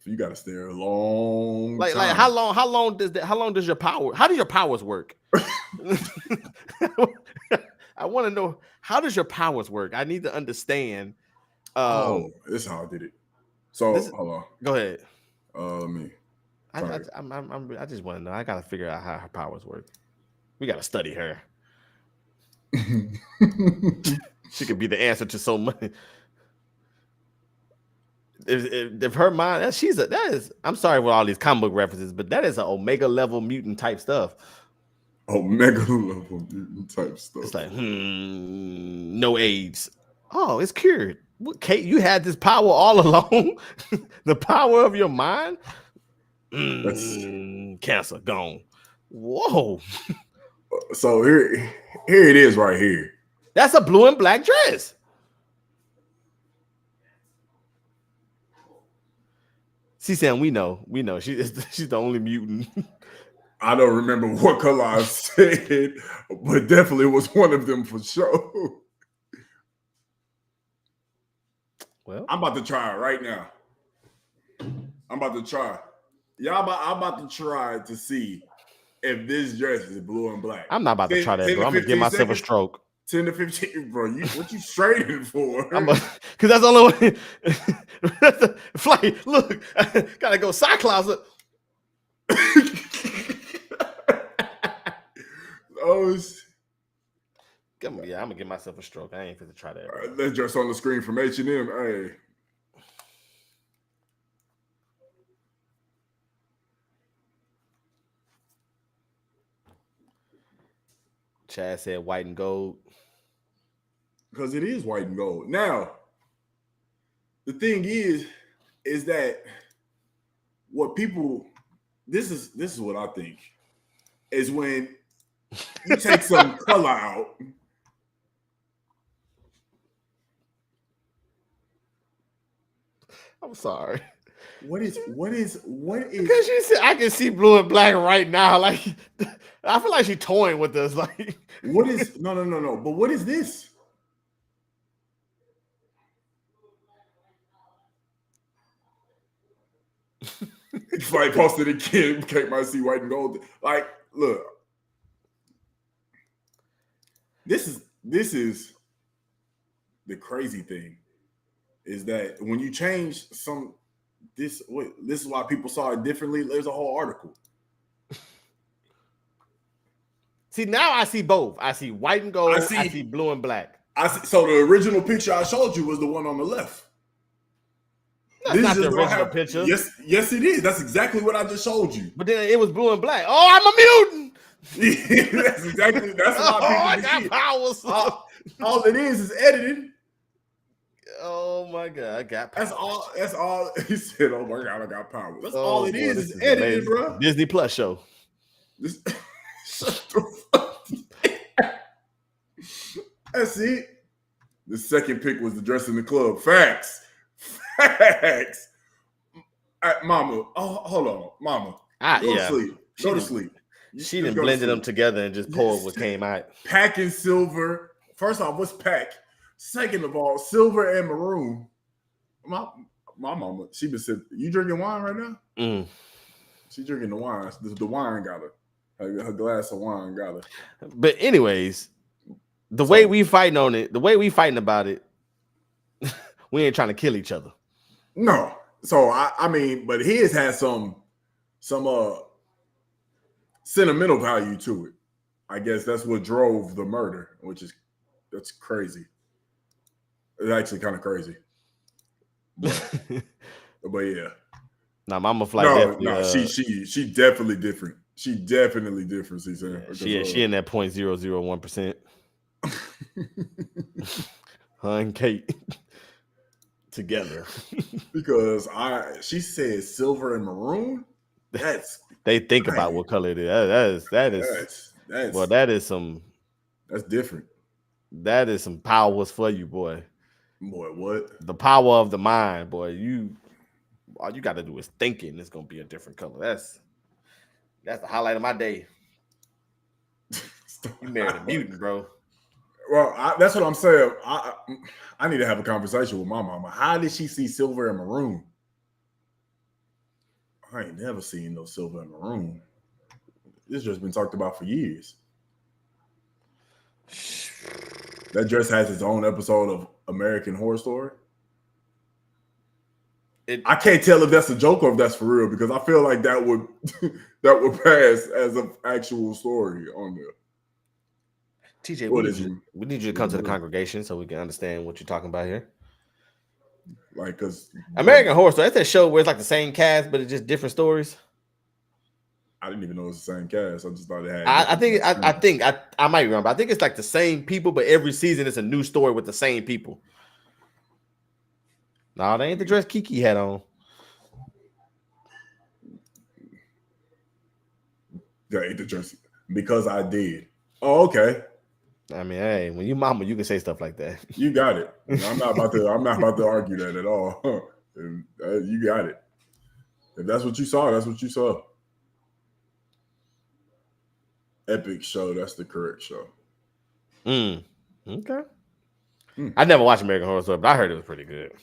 You got to stare a long time. Like how long does your power? How do your powers work? I want to know, how does your powers work? I need to understand. This is how I did it. So hold on. Go ahead. Let me. I just want to know. I gotta figure out how her powers work. We gotta study her. She could be the answer to so much. If her mind, that is. I'm sorry with all these comic book references, but that is an Omega level mutant type stuff. Omega level mutant type stuff. It's like, no AIDS. Oh, it's cured. What, Kate, you had this power all along? The power of your mind? Cancer gone. Whoa. So here it is right here. That's a blue and black dress. She's saying we know. She's the only mutant. I don't remember what color I said, but definitely was one of them for sure. Well, I'm about to try it right now. I'm about to try. I'm about to try to see if this dress is blue and black. I'm not about to try that, bro. I'm gonna give myself a stroke. 10 to 15, bro. What you straining for? Because that's the only way. Flight, look, gotta go Cyclops. Oh, I'm gonna give myself a stroke. I ain't fit to try that. Right, that dress on the screen from H&M. Hey. Chad said white and gold. Because it is white and gold. Now, the thing is that what people this is what I think is when you take some color out. I'm sorry. What is Because she said I can see blue and black right now. Like I feel like she's toying with us. Like what is no. But what is this? If I posted again, Kate might see white and gold. Like, look. This is the crazy thing. Is that when you change this is why people saw it differently. There's a whole article. See, now I see both. I see white and gold. I see blue and black. So the original picture I showed you was the one on the left. That's not the original picture. Yes, it is. That's exactly what I just showed you. But then it was blue and black. Oh, I'm a mutant. That's why I got powers. All it is edited. Oh my God, I got powers. That's all. He said, "Oh my God, I got powers." That's all it is edited, amazing. Bro. Disney Plus show. Shut the fuck. That's it. The second pick was the dress in the club. Facts. Mama, hold on, Mama. Go to sleep. Go to sleep. She done blended them together and just poured what came out. Pack and silver. First off, what's pack? Second of all, silver and maroon. My mama, she been said, "You drinking wine right now?" She drinking the wine. The wine got her. Her glass of wine got her. But anyways, the way we fighting on it, the way we fighting about it, we ain't trying to kill each other. No. So I mean, but his has some sentimental value to it. I guess that's what drove the murder, that's crazy. It's actually kind of crazy. But yeah. Nah, Mama Flight. She definitely different. She definitely different. She in that 0.001%. Her and Kate together. Because she said silver and maroon. They think about what color it is. That is different. That is some powers for you, boy. Boy, what? The power of the mind, boy. All you got to do is thinking it's gonna be a different color. That's the highlight of my day. You married a mutant, bro. Well, that's what I'm saying. I need to have a conversation with my mama. How did she see silver and maroon? I ain't never seen no silver and maroon. This just been talked about for years. That dress has its own episode of American Horror Story. I can't tell if that's a joke or if that's for real, because I feel like that would pass as an actual story on there. TJ, we need you to come to the congregation so we can understand what you're talking about here. Like, because American Horror Story, that's that show where it's like the same cast, but it's just different stories. I didn't even know it was the same cast. I just thought it had. I might remember. I think it's like the same people, but every season it's a new story with the same people. No, they ain't the dress Kiki had on. They ain't the dress because I did. Oh, okay. I mean, hey, when you mama, you can say stuff like that. You got it. I'm not about to argue that at all. You got it. If that's what you saw, that's what you saw. Epic show. That's the correct show. Okay. I never watched American Horror Story, but I heard it was pretty good.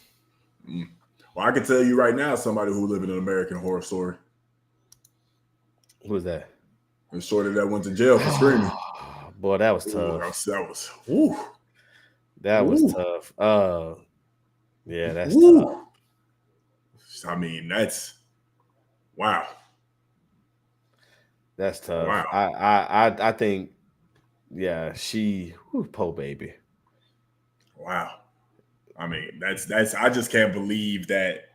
Well, I can tell you right now, somebody who lived in an American Horror Story. Who was that? The shorty that went to jail for screaming. Boy, that was tough. That was tough. Yeah, that's tough. I mean, that's wow. That's tough. Wow. I think, yeah, poor baby. Wow. I mean, that's I just can't believe that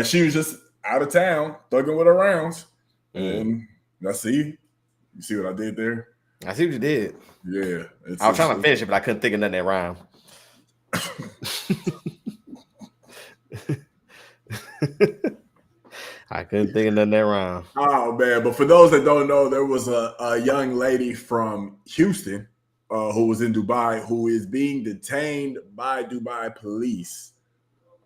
she was just out of town, thugging with her rounds. And I see. You see what I did there? I see what you did. Yeah. I was trying to finish it, but I couldn't think of nothing that rhymed. I couldn't think of nothing that rhymed. Oh, man. But for those that don't know, there was a young lady from Houston who was in Dubai who is being detained by Dubai police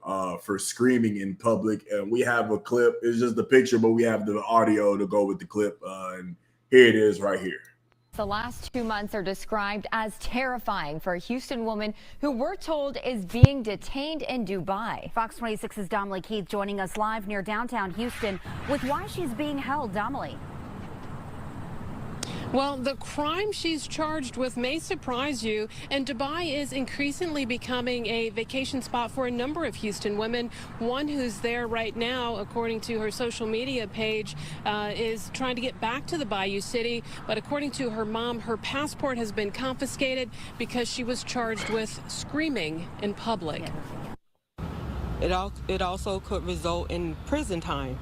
for screaming in public. And we have a clip. It's just the picture, but we have the audio to go with the clip. And here it is right here. The last 2 months are described as terrifying for a Houston woman who we're told is being detained in Dubai. Fox 26's Domly Keith joining us live near downtown Houston with why she's being held. Domly. Well, the crime she's charged with may surprise you, and Dubai is increasingly becoming a vacation spot for a number of Houston women. One who's there right now, according to her social media page, is trying to get back to the Bayou City, but according to her mom, her passport has been confiscated because she was charged with screaming in public. It also could result in prison time.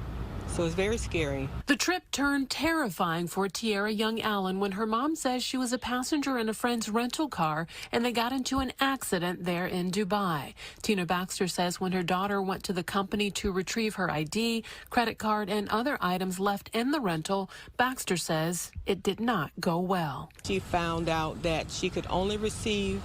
So it's very scary. The trip turned terrifying for Tiara Young Allen when her mom says she was a passenger in a friend's rental car and they got into an accident there in Dubai. Tina Baxter says when her daughter went to the company to retrieve her ID, credit card, and other items left in the rental, Baxter says it did not go well. She found out that she could only receive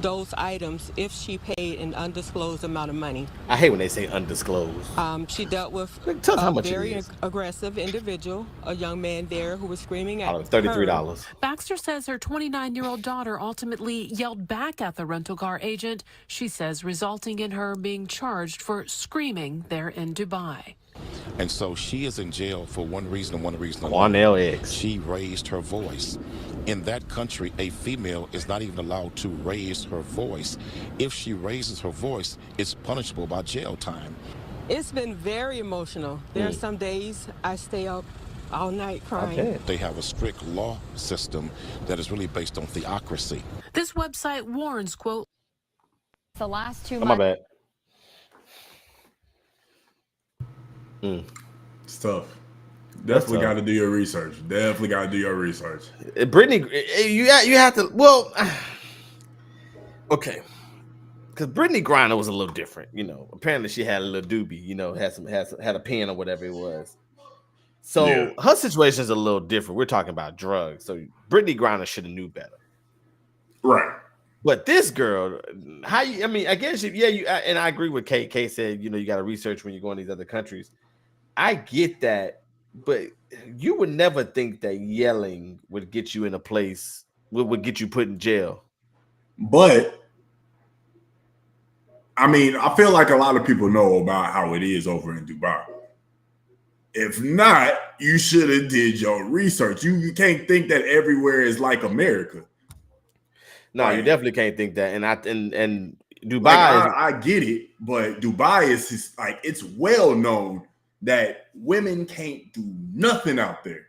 those items if she paid an undisclosed amount of money. I hate when they say undisclosed. She dealt with a very aggressive individual, a young man there who was screaming at $33. her. Baxter says her 29-year-old daughter ultimately yelled back at the rental car agent, she says resulting in her being charged for screaming there in Dubai. And so she is in jail for one reason and one reason alone. LX. She raised her voice. In that country, a female is not even allowed to raise her voice. If she raises her voice, it's punishable by jail time. It's been very emotional. There are some days I stay up all night crying. They have a strict law system that is really based on theocracy. This website warns, quote, the last 2 months. My bad. It's tough. Definitely got to do your research. Brittany, you have to. Well, okay, because Brittany Griner was a little different. You know, apparently she had a little doobie. You know, had a pen or whatever it was. So her situation is a little different. We're talking about drugs. So Brittany Griner should have knew better, right? But this girl, I guess and I agree with Kate. Kate said, you know, you got to research when you go in these other countries. I get that, but you would never think that yelling would get you in a place would get you put in jail. But I mean, I feel like a lot of people know about how it is over in Dubai. If not, you should have did your research. You can't think that everywhere is like America. No, you definitely can't think that. And Dubai, I get it, but Dubai is like, it's well known that women can't do nothing out there.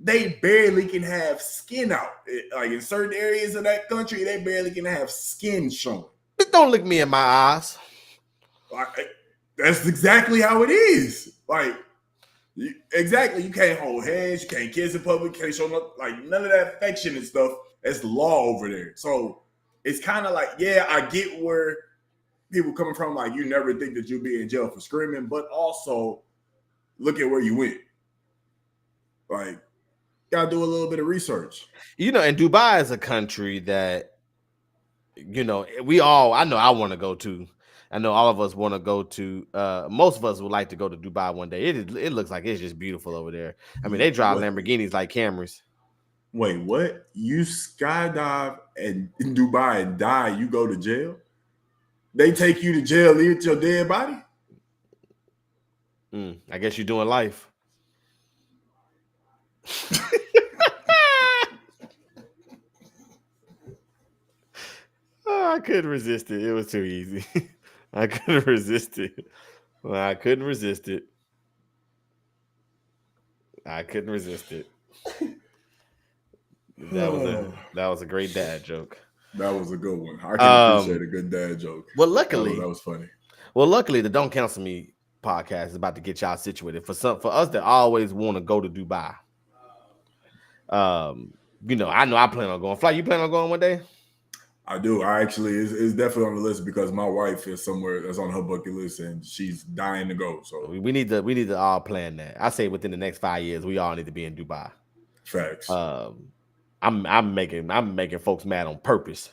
They barely can have skin out. Like in certain areas of that country, they barely can have skin showing. Don't look me in my eyes. Like, that's exactly how it is. Like, Exactly. You can't hold hands. You can't kiss in public. You can't show none of that affection and stuff. That's the law over there. So it's kind of like, yeah, I get where people coming from. Like, you never think that you'll be in jail for screaming, but also look at where you went. Like, gotta do a little bit of research. And Dubai is a country that, I know I want to go to. I know all of us want to go to. Most of us would like to go to Dubai one day. It looks like it's just beautiful over there. I mean, they drive Lamborghinis like Camrys. Wait, what? You skydive in Dubai and die, you go to jail? They take you to jail, leave your dead body? I guess you're doing life. I couldn't resist it. It was too easy. I couldn't resist it. I couldn't resist it. That was a great dad joke. That was a good one. I can appreciate a good dad joke. Well, luckily, that was funny. Well, luckily, the Don't Cancel Me podcast is about to get y'all situated for us that always want to go to Dubai. I know I plan on going. Fly, you plan on going one day? I do. I actually, it's definitely on the list because my wife is somewhere that's on her bucket list and she's dying to go. So we need to all plan that. I say within the next 5 years, we all need to be in Dubai. Facts. I'm making folks mad on purpose.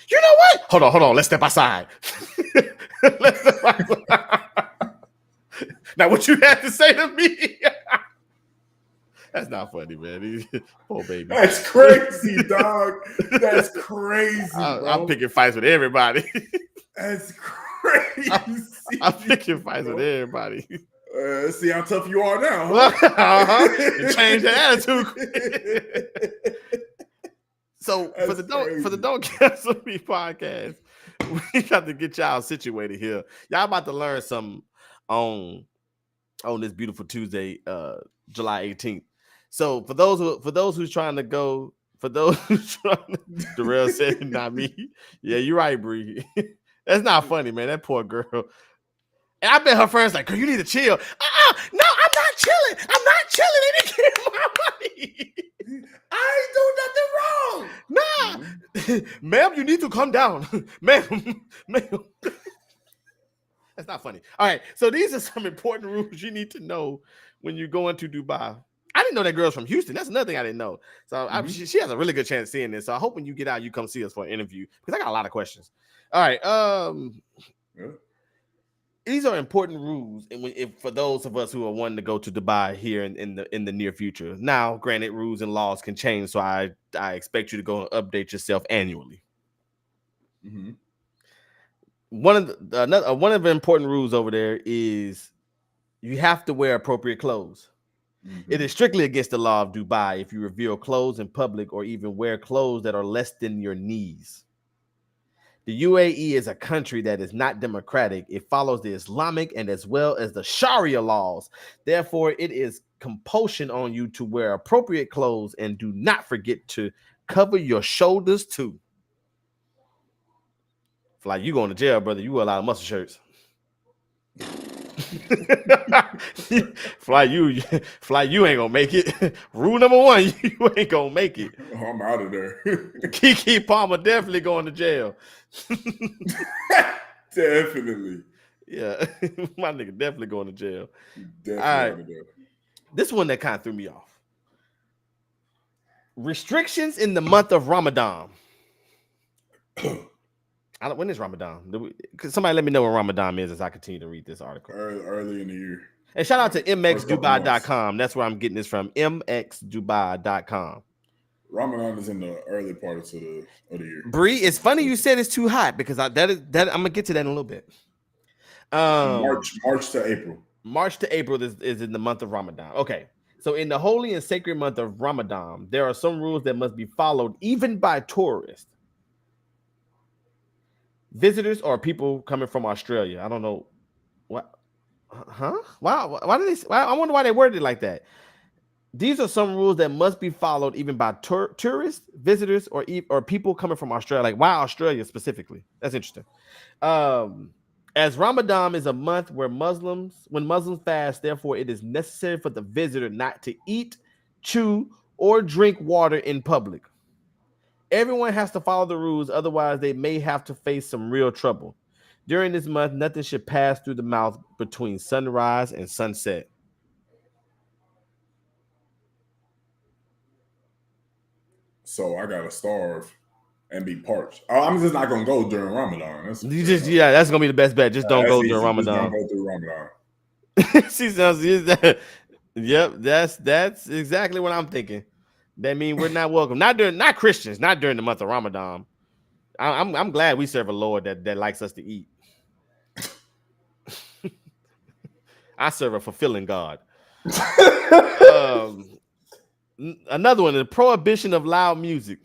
You know what? Hold on. Let's step outside. Now, what you had to say to me? That's not funny, man. Poor baby. That's crazy, dog. That's crazy. I'm picking fights with everybody. That's crazy. I'm picking fights with everybody. Let's see how tough you are now. You change the attitude. So for the Don't Cancel Me podcast, we got to get y'all situated here. Y'all about to learn something on this beautiful Tuesday, July 18th. So for those who's trying to go, Darrell said, not me. Yeah, you're right, Bree. That's not funny, man. That poor girl. And I bet her friends like, girl, you need to chill. No, I'm not chilling. They didn't give my money. I ain't doing nothing wrong. Nah, ma'am, you need to calm down. ma'am. That's not funny. All right, so these are some important rules you need to know when you go into Dubai. I didn't know that girl's from Houston. That's another thing I didn't know. So she has a really good chance of seeing this. So I hope when you get out, you come see us for an interview because I got a lot of questions. All right. These are important rules for those of us who are wanting to go to Dubai here in the near future. Now, granted, rules and laws can change, so I expect you to go and update yourself annually. Mm-hmm. One of the important rules over there is you have to wear appropriate clothes. Mm-hmm. It is strictly against the law of Dubai if you reveal clothes in public or even wear clothes that are less than your knees. The UAE is a country that is not democratic. It follows the Islamic and as well as the Sharia laws. Therefore, it is compulsion on you to wear appropriate clothes and do not forget to cover your shoulders too. Like you going to jail, brother. You wear a lot of muscle shirts. Fly, you ain't gonna make it. Rule number 1, you ain't gonna make it. Oh, I'm out of there. Kiki Palmer definitely going to jail. Definitely. Yeah, my nigga definitely going to jail. Definitely out of there. This one that kind of threw me off. Restrictions in the month of Ramadan. When is Ramadan? Somebody let me know when Ramadan is as I continue to read this article. Early in the year. And shout out to mxdubai.com. That's where I'm getting this from. mxdubai.com. Ramadan is in the early part of the year. Bree, it's funny you said it's too hot because I'm gonna get to that in a little bit. March to April. March to April is in the month of Ramadan. Okay. So in the holy and sacred month of Ramadan, there are some rules that must be followed even by tourists. Visitors or people coming from Australia. I don't know what, huh? Wow. Why do they? I wonder why they worded it like that. These are some rules that must be followed even by tourists, visitors, or people coming from Australia. Like why Australia specifically? That's interesting. As Ramadan is a month when Muslims fast, therefore it is necessary for the visitor not to eat, chew, or drink water in public. Everyone has to follow the rules, otherwise they may have to face some real trouble. During this month, nothing should pass through the mouth between sunrise and sunset. So I gotta starve and be parched. Oh, I'm just not gonna go during Ramadan. That's gonna be the best bet. Just don't go during Ramadan. Just don't go through Ramadan. She sounds. Yep, that's exactly what I'm thinking. That means we're not welcome. Not Christians. Not during the month of Ramadan. I'm glad we serve a Lord that likes us to eat. I serve a fulfilling God. Another one, the prohibition of loud music.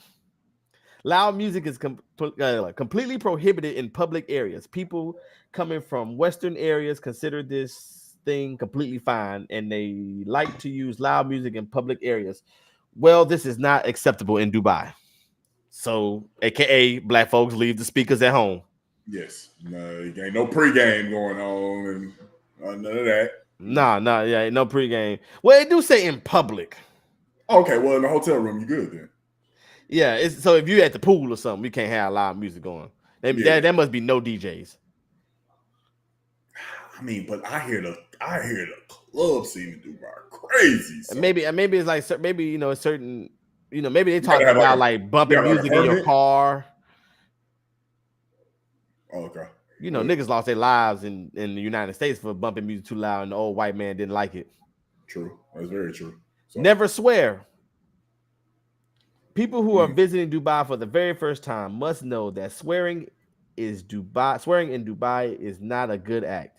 Loud music is completely prohibited in public areas. People coming from Western areas consider this thing completely fine, and they like to use loud music in public areas. Well, this is not acceptable in Dubai. So, AKA, black folks leave the speakers at home. Yes. No, ain't no pregame going on and none of that. Yeah, no pregame. Well, they do say in public. Okay, well, in the hotel room, you good then. Yeah, so if you're at the pool or something, we can't have loud music going. There must be no DJs. I mean, but I hear the club scene in Dubai crazy. So. Maybe it's like maybe a certain maybe they talking about like bumping music in your car. Oh, okay. Niggas lost their lives in the United States for bumping music too loud, and the old white man didn't like it. True, that's very true. So. Never swear. People who are visiting Dubai for the very first time must know that swearing in Dubai is not a good act.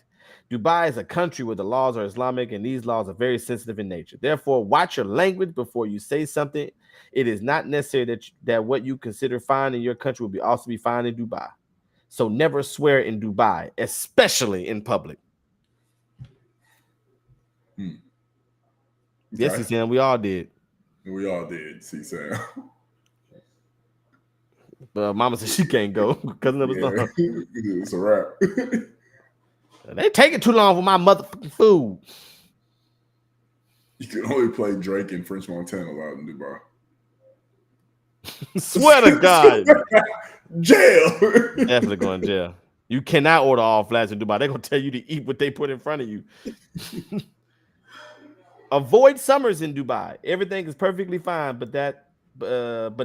Dubai is a country where the laws are Islamic, and these laws are very sensitive in nature. Therefore, watch your language before you say something. It is not necessary that what you consider fine in your country will also be fine in Dubai. So never swear in Dubai, especially in public. Okay. Yes, Sam, we all did. We all did, see Sam. But Mama said she can't go because of the It's a wrap. They taking too long for my motherfucking food. You can only play Drake and French Montana out in Dubai. Swear to God. Jail. Definitely going to jail. You cannot order all flats in Dubai. They're going to tell you to eat what they put in front of you. Avoid summers in Dubai. Everything is perfectly fine, but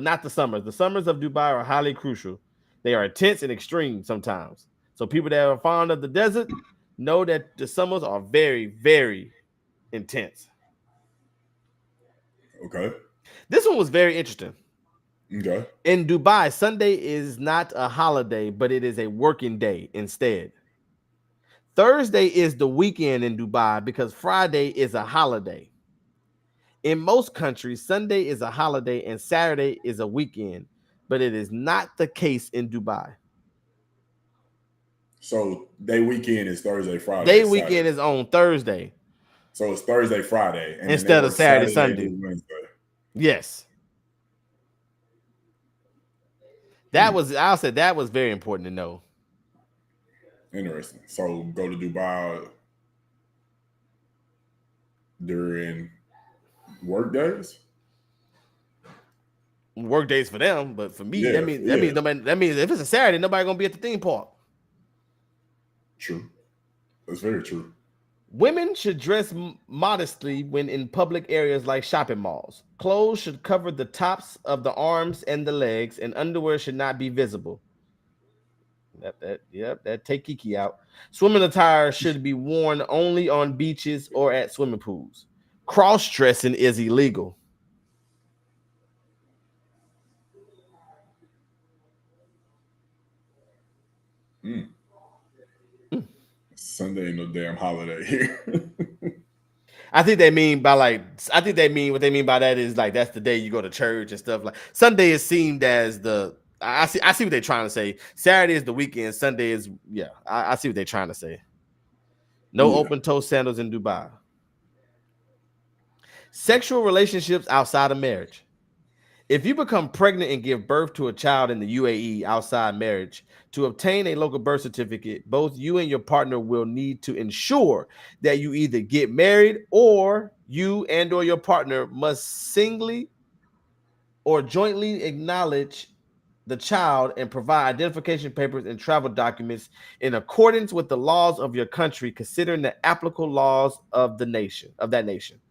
not the summers. The summers of Dubai are highly crucial. They are intense and extreme sometimes. So people that are fond of the desert know that the summers are very, very intense. Okay. This one was very interesting. Okay. In Dubai, Sunday is not a holiday, but it is a working day instead. Thursday is the weekend in Dubai because Friday is a holiday. In most countries, Sunday is a holiday and Saturday is a weekend, but it is not the case in Dubai. So day weekend is Thursday, Friday. Day weekend is on Thursday. So it's Thursday, Friday. And instead of Saturday, Sunday. Yes. I'll say that was very important to know. Interesting. So go to Dubai during work days? Work days for them, but for me, that means if it's a Saturday, nobody gonna be at the theme park. True. That's very true. Women should dress modestly when in public areas like shopping malls. Clothes should cover the tops of the arms and the legs, and underwear should not be visible. That take Kiki out. Swimming attire should be worn only on beaches or at swimming pools. Cross-dressing is illegal. Sunday ain't no damn holiday here. I think what they mean by that is like that's the day you go to church and stuff. Like Sunday is seen as I see what they're trying to say. Saturday is the weekend. Sunday is I see what they're trying to say. No open toe sandals in Dubai. Sexual relationships outside of marriage. If you become pregnant and give birth to a child in the UAE outside marriage, to obtain a local birth certificate, both you and your partner will need to ensure that you either get married or you and or your partner must singly or jointly acknowledge the child and provide identification papers and travel documents in accordance with the laws of your country, considering the applicable laws of that nation.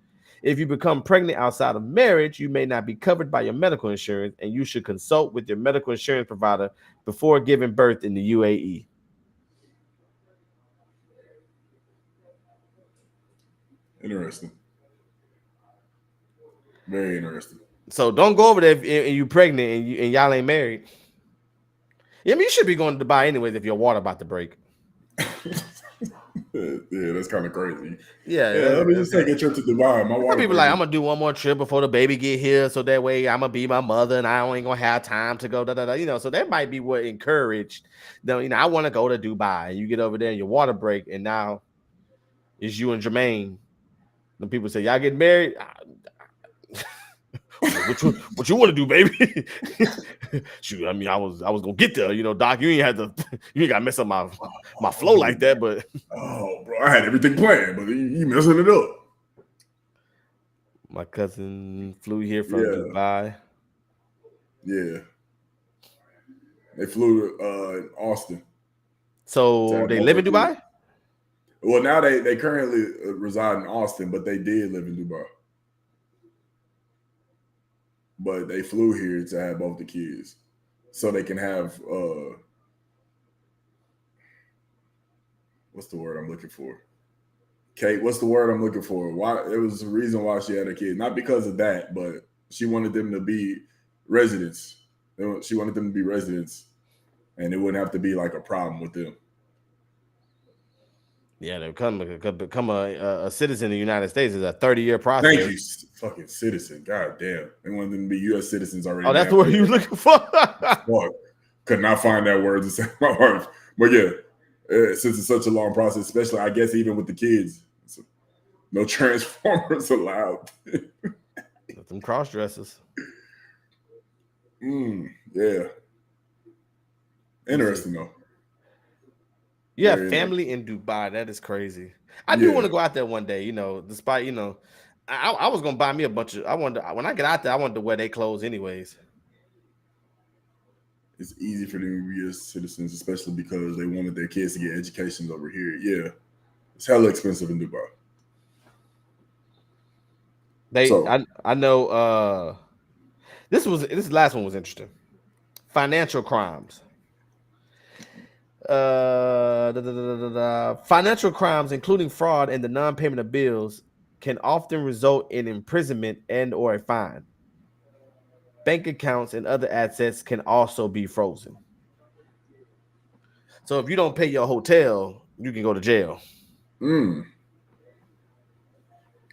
If you become pregnant outside of marriage, you may not be covered by your medical insurance, and you should consult with your medical insurance provider before giving birth in the UAE. Interesting. Very interesting. So don't go over there and you pregnant and y'all ain't married. I mean, you should be going to Dubai anyways if your water about to break. Yeah, that's kind of crazy. Yeah, let me just take a trip to Dubai. My water. People like, I'm gonna do one more trip before the baby get here, so that way I'm gonna be my mother and I ain't gonna have time to go. So that might be what encouraged them. I want to go to Dubai. And you get over there and your water break, and now it's you and Jermaine. And people say, y'all getting married? What you want to do, baby? Shoot, I mean, I was gonna get there, Doc. You ain't gotta mess up my flow like that, but oh, bro, I had everything planned, but you messing it up. My cousin flew here from Dubai. Yeah, they flew to Austin. So they live in Dubai? Well, now they currently reside in Austin, but they did live in Dubai. But they flew here to have both the kids, so they can have what's the word I'm looking for? Kate, what's the word I'm looking for? Why? It was the reason why she had a kid, not because of that, but she wanted them to be residents. She wanted them to be residents, and it wouldn't have to be like a problem with them. Yeah, to become a citizen of the United States is a 30-year process. Thank you, fucking citizen. God damn. They wanted them to be U.S. citizens already. Oh, that's the word you were looking for? Fuck. Could not find that word to say my wife. But yeah, since it's such a long process, especially, I guess, even with the kids, no transformers allowed. Some cross dressers. Yeah. Interesting, though. You have family in Dubai. That is crazy. I do want to go out there one day, despite, I was going to buy me a bunch of, when I get out there, I want to wear their clothes anyways. It's easy for them to be U.S. citizens, especially because they wanted their kids to get educations over here. Yeah. It's hella expensive in Dubai. I know, this last one was interesting. Financial crimes. Financial crimes, including fraud and the non-payment of bills, can often result in imprisonment and or a fine. Bank accounts and other assets can also be frozen. So if you don't pay your hotel, you can go to jail.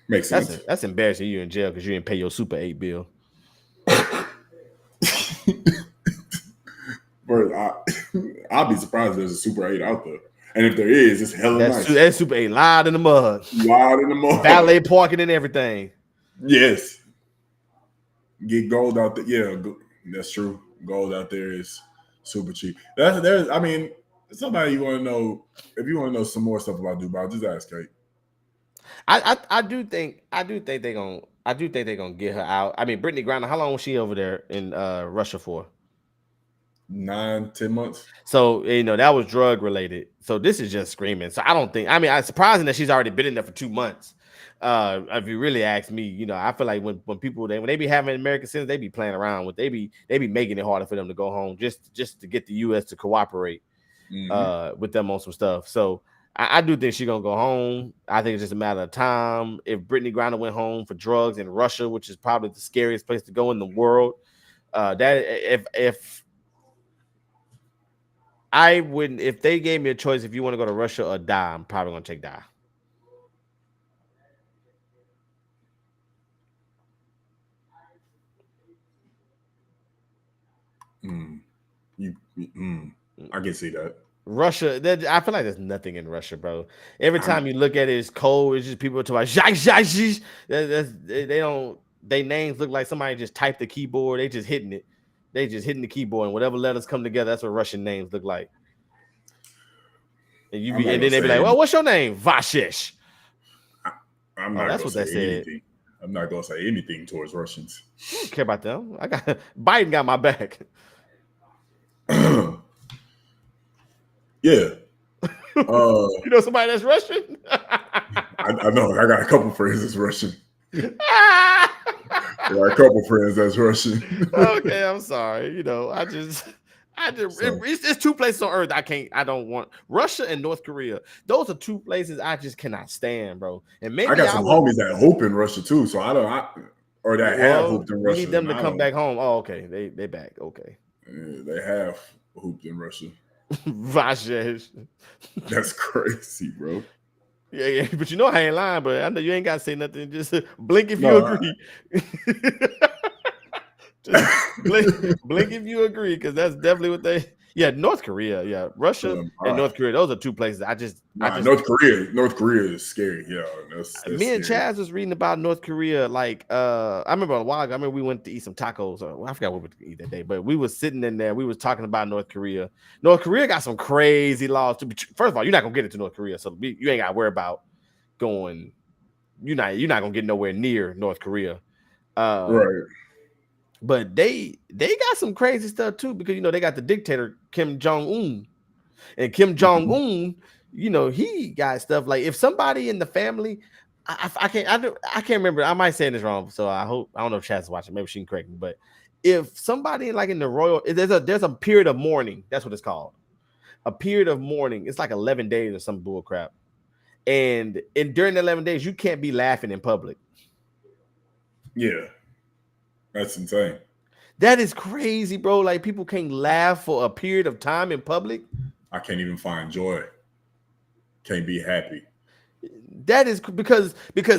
Makes sense. That's embarrassing. You're in jail because you didn't pay your Super 8 bill. I'll be surprised if there's a Super 8 out there. And if there is, it's hella nice. That Super 8 loud in the mud. Valet parking and everything. Yes. Get gold out there. Yeah, that's true. Gold out there is super cheap. I mean, somebody you want to know, if you want to know some more stuff about Dubai, just ask Kate. I do think they're gonna get her out. I mean, Brittany Griner, how long was she over there in Russia for? 9-10 months. So that was drug related. So this is just screaming. So I don't think. I mean, it's surprising that she's already been in there for 2 months. If you really ask me, I feel like when people when they be having American citizens, they be playing around with. They be making it harder for them to go home just to get the U.S. to cooperate with them on some stuff. So I do think she's gonna go home. I think it's just a matter of time. If Brittany Griner went home for drugs in Russia, which is probably the scariest place to go in the world, I wouldn't. If they gave me a choice, if you want to go to Russia or die, I'm probably gonna take die. I can see that. Russia, I feel like there's nothing in Russia, bro. Every time you look at it, it's cold. It's just people talking about they don't. they names look like somebody just typed the keyboard. They just hitting it. They just hitting the keyboard, and whatever letters come together, that's what Russian names look like. And then they be like, "Well, what's your name?" Vashesh. I'm not that's gonna what say they anything. I'm not gonna say anything towards Russians. I don't care about them. I got Biden got my back. Yeah. You know somebody that's Russian? I know. I got a couple friends that's Russian. I got a couple friends that's Russian. Okay, I'm sorry. You know, it's two places on earth I don't want. Russia and North Korea. Those are two places I just cannot stand, bro. And maybe I got some homies that hoop in Russia too, so have hooped in Russia. We need them to come back home. Oh, okay. They back. Okay. Yeah, they have hooped in Russia. Vashesh. That's crazy, bro. Yeah, but you know I ain't lying, but I know you ain't got to say nothing. Just blink if you agree. Just blink if you agree, because that's definitely what they. Yeah, North Korea. Russia and North Korea. Those are two places. North Korea is scary. Yeah, that's me and scary. Chaz was reading about North Korea. Like, I remember a while ago. I remember we went to eat some tacos. I forgot what we went to eat that day, but we was sitting in there. We was talking about North Korea. North Korea got some crazy laws. First of all, you're not gonna get into North Korea, so you ain't got to worry about going. You're not gonna get nowhere near North Korea. Right. But they got some crazy stuff too, because they got the dictator Kim Jong-un. And Kim Jong-un, he got stuff like, if somebody in the family, I can't remember. I might say this wrong, so I don't know if Chaz is watching. Maybe she can correct me. But if somebody like in the royal, there's a period of mourning. That's what it's called. A period of mourning. It's like 11 days or some bull crap. And during the 11 days, you can't be laughing in public. Yeah. That's insane. That is crazy, bro. Like, people can't laugh for a period of time in public. I can't even find joy. Can't be happy. That is because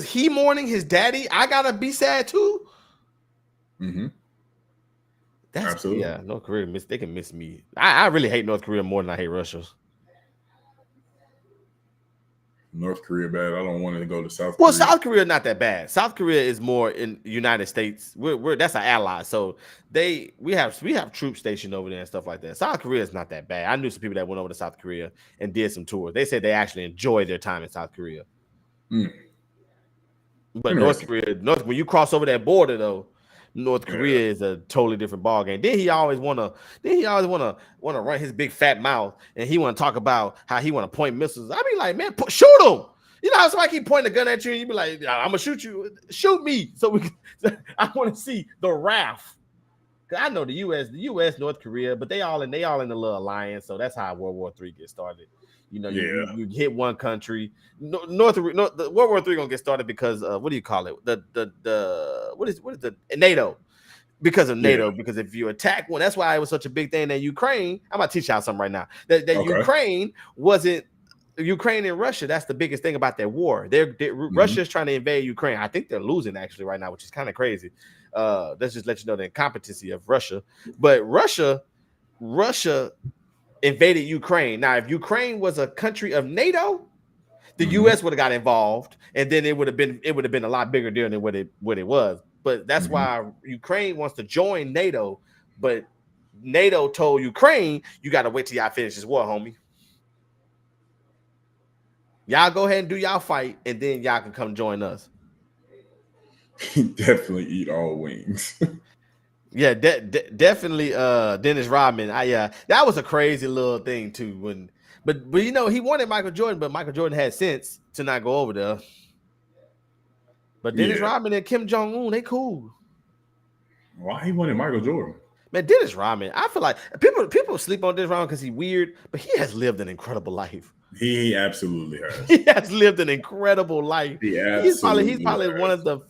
he mourning his daddy. I gotta be sad too. Mm-hmm. That's absolutely. Yeah. North Korea they can miss me. I really hate North Korea more than I hate Russia. North Korea bad. I don't want to go to South Korea. Well, South Korea not that bad. South Korea is more in the United States. We're that's an ally. So we have troops stationed over there and stuff like that. South Korea is not that bad. I knew some people that went over to South Korea and did some tours. They said they actually enjoyed their time in South Korea. But North Korea, when you cross over that border though, North Korea is a totally different ballgame. Then he always wanna run his big fat mouth, and he want to talk about how he want to point missiles. I be like, man, shoot him. You know how somebody keep pointing a gun at you, and you be like, I'm gonna shoot you. Shoot me. So I want to see the wrath. Cause I know the U.S., North Korea, but they all in the little alliance. So that's how World War III gets started. You hit one country. The World War III gonna get started because what do you call it? What is the NATO? Because of NATO. Because if you attack one, that's why it was such a big thing that Ukraine. I'm gonna teach y'all something right now. That Ukraine wasn't Ukraine and Russia. That's the biggest thing about that war. Russia's trying to invade Ukraine. I think they're losing actually right now, which is kind of crazy. Let's just let you know the incompetency of Russia. But Russia invaded Ukraine. Now, if Ukraine was a country of NATO, the U.S. would have got involved, and then it would have been a lot bigger deal than what it was. But that's why Ukraine wants to join NATO. But NATO told Ukraine, you got to wait till y'all finish this war, homie. Y'all go ahead and do y'all fight, and then y'all can come join us. Definitely eat all wings. Yeah, definitely. Dennis Rodman. That was a crazy little thing too. But he wanted Michael Jordan, but Michael Jordan had sense to not go over there. But Dennis Rodman and Kim Jong-un, they cool. Why he wanted Michael Jordan? Man, Dennis Rodman. I feel like people sleep on Dennis Rodman because he's weird, but he has lived an incredible life. He absolutely has. He has lived an incredible life. He's probably one of the.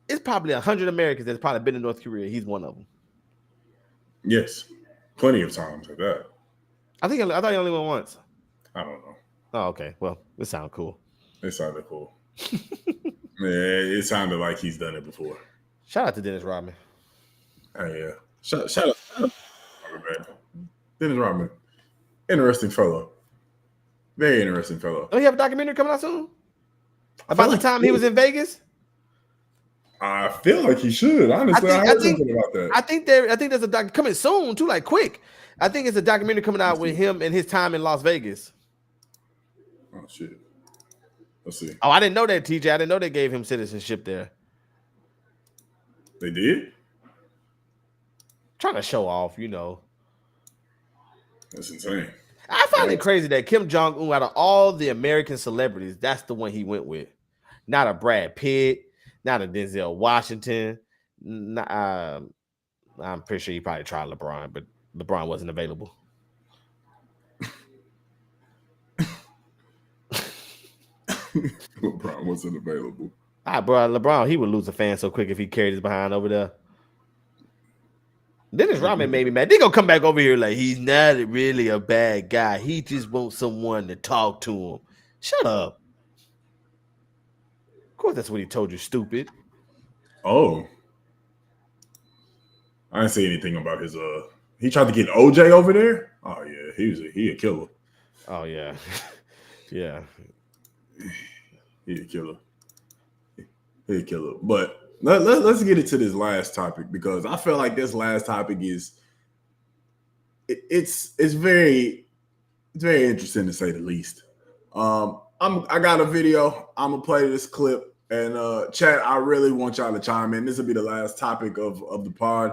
It's probably 100 Americans that's probably been in North Korea. He's one of them. Yes, plenty of times like that. I thought he only went once. I don't know. Oh, okay. Well, it sounded cool. It sounded cool. It sounded like he's done it before. Shout out to Dennis Rodman. Oh yeah. Shout out. Dennis Rodman. Interesting fellow. Very interesting fellow. Oh, you have a documentary coming out soon? About the time he was in Vegas? I feel like he should. Honestly, I heard something about that. I think there's a doc coming soon too, like quick. I think it's a documentary coming out with him and his time in Las Vegas. Oh shit. Let's see. Oh, I didn't know that, TJ. I didn't know they gave him citizenship there. They did? Trying to show off, you know. That's insane. I find it crazy that Kim Jong-un, out of all the American celebrities, that's the one he went with. Not a Brad Pitt, not a Denzel Washington. I'm pretty sure he probably tried LeBron, but LeBron wasn't available. LeBron wasn't available. Bro, LeBron, he would lose a fan so quick if he carried his behind over there. Dennis Rodman made me mad. They gonna come back over here like he's not really a bad guy. He just wants someone to talk to him. Shut up. Of course, that's what he told you, stupid. Oh, I didn't say anything about his. He tried to get OJ over there. Oh yeah, he a killer. Oh yeah, yeah. He a killer. He a killer. But let's get into this last topic because I feel like this last topic is it's very interesting to say the least. I got a video. I'm gonna play this clip and chat. I really want y'all to chime in. This will be the last topic of the pod,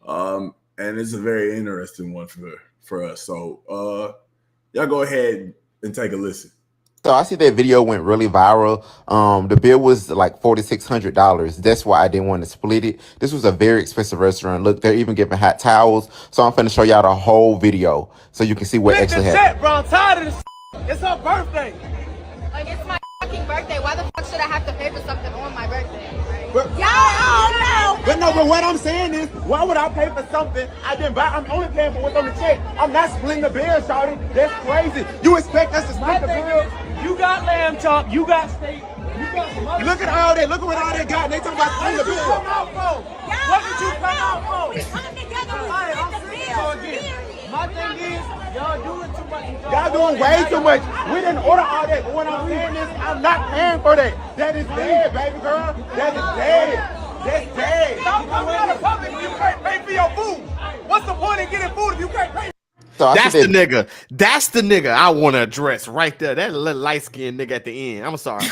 and it's a very interesting one for us. So y'all go ahead and take a listen. So I see that video went really viral. The bill was like $4,600. That's why I didn't want to split it. This was a very expensive restaurant. Look, they're even giving hot towels. So I'm finna show y'all the whole video so you can see what actually happened. Bro, I'm tired of this. It's her birthday. Like, it's my fucking birthday. Why the fuck should I have to pay for something on my birthday? But, but what I'm saying is, why would I pay for something I didn't buy? I'm only paying for what's on the check. I'm not splitting the bill, shawty. That's crazy. You expect us to split the bill? You got lamb chop, you got steak, you got Look at all that. Look at what all they got. They talking about splitting the bill. What did you come out for? We come together, we split the bill. My thing is, y'all doing too much. Y'all doing way too much. We didn't order all that. But what I'm saying is, I'm not paying for that. That is dead, baby girl. That is dead. That's dead. Stop coming out of public if you can't pay for your food. What's the point in getting food if you can't pay? So That's the nigga. That's the nigga I want to address right there. That little light-skinned nigga at the end. I'm sorry.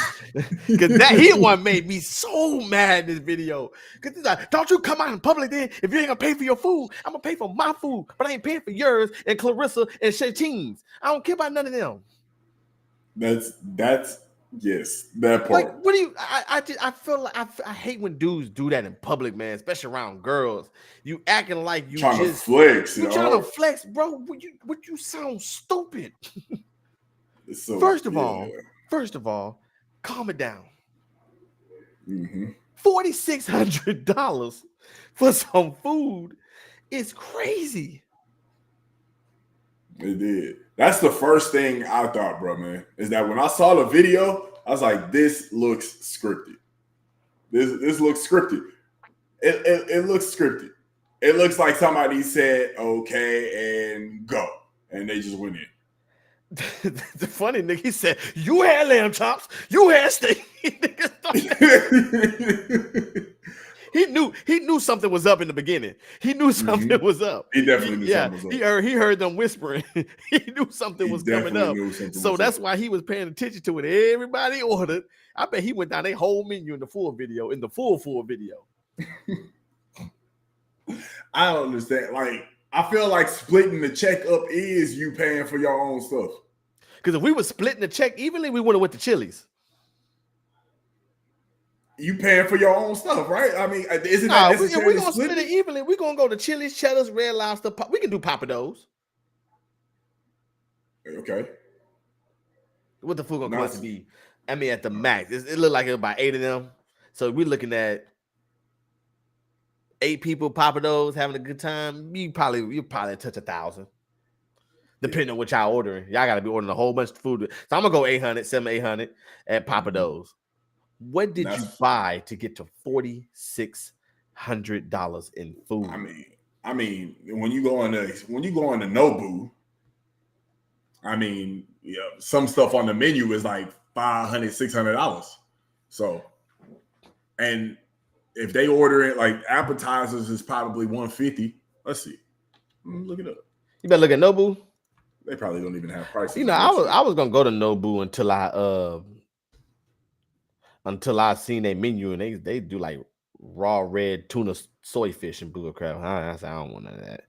Because he one made me so mad in this video. Because he's like, don't you come out in public then. If you ain't going to pay for your food, I'm going to pay for my food. But I ain't paying for yours and Clarissa and Shateen's. I don't care about none of them. That's yes, that part. Like, what do you? I feel like I hate when dudes do that in public, man, especially around girls. You acting like you trying just to flex. You trying to flex, bro? Would you sound stupid? So, first of all, calm it down. Mm-hmm. $4,600 for some food is crazy. It did. That's the first thing I thought, bro, man, is that when I saw the video, I was like, this looks scripted. This looks scripted. It looks scripted. It looks like somebody said, okay, and go. And they just went in. The funny nigga, he said, you had lamb chops, you had steak. He knew something was up in the beginning. He knew something was up. He definitely knew something was up. He heard them whispering. He knew something was coming up. So that's why he was paying attention to it. Everybody ordered. I bet he went down their whole menu in the full video, full video. I don't understand. Like, I feel like splitting the check up is you paying for your own stuff. Because if we were splitting the check evenly, we would have went to Chili's. You paying for your own stuff, right? I mean, isn't that necessary? We're gonna split it evenly. We're gonna go to Chili's, Cheddar's, Red Lobster. We can do Papa Do's. Okay. What the food gonna cost to be? I mean, at the max, it looked like it was about 8 of them. So we're looking at 8 people, Papa Do's, having a good time. You probably touch 1,000. Depending on what y'all ordering. Y'all gotta be ordering a whole bunch of food. So I'm gonna go 800 at Papa Do's. What did you buy to get to $4,600 in food? I mean, when you go into Nobu, I mean, yeah, some stuff on the menu is like $500, $600. So, and if they order it like appetizers is probably $150. Let's see. Look it up. You better look at Nobu. They probably don't even have prices. You know, I was gonna go to Nobu until I seen their menu and they do like raw red tuna soy fish and bull crab. I said I don't want none of that.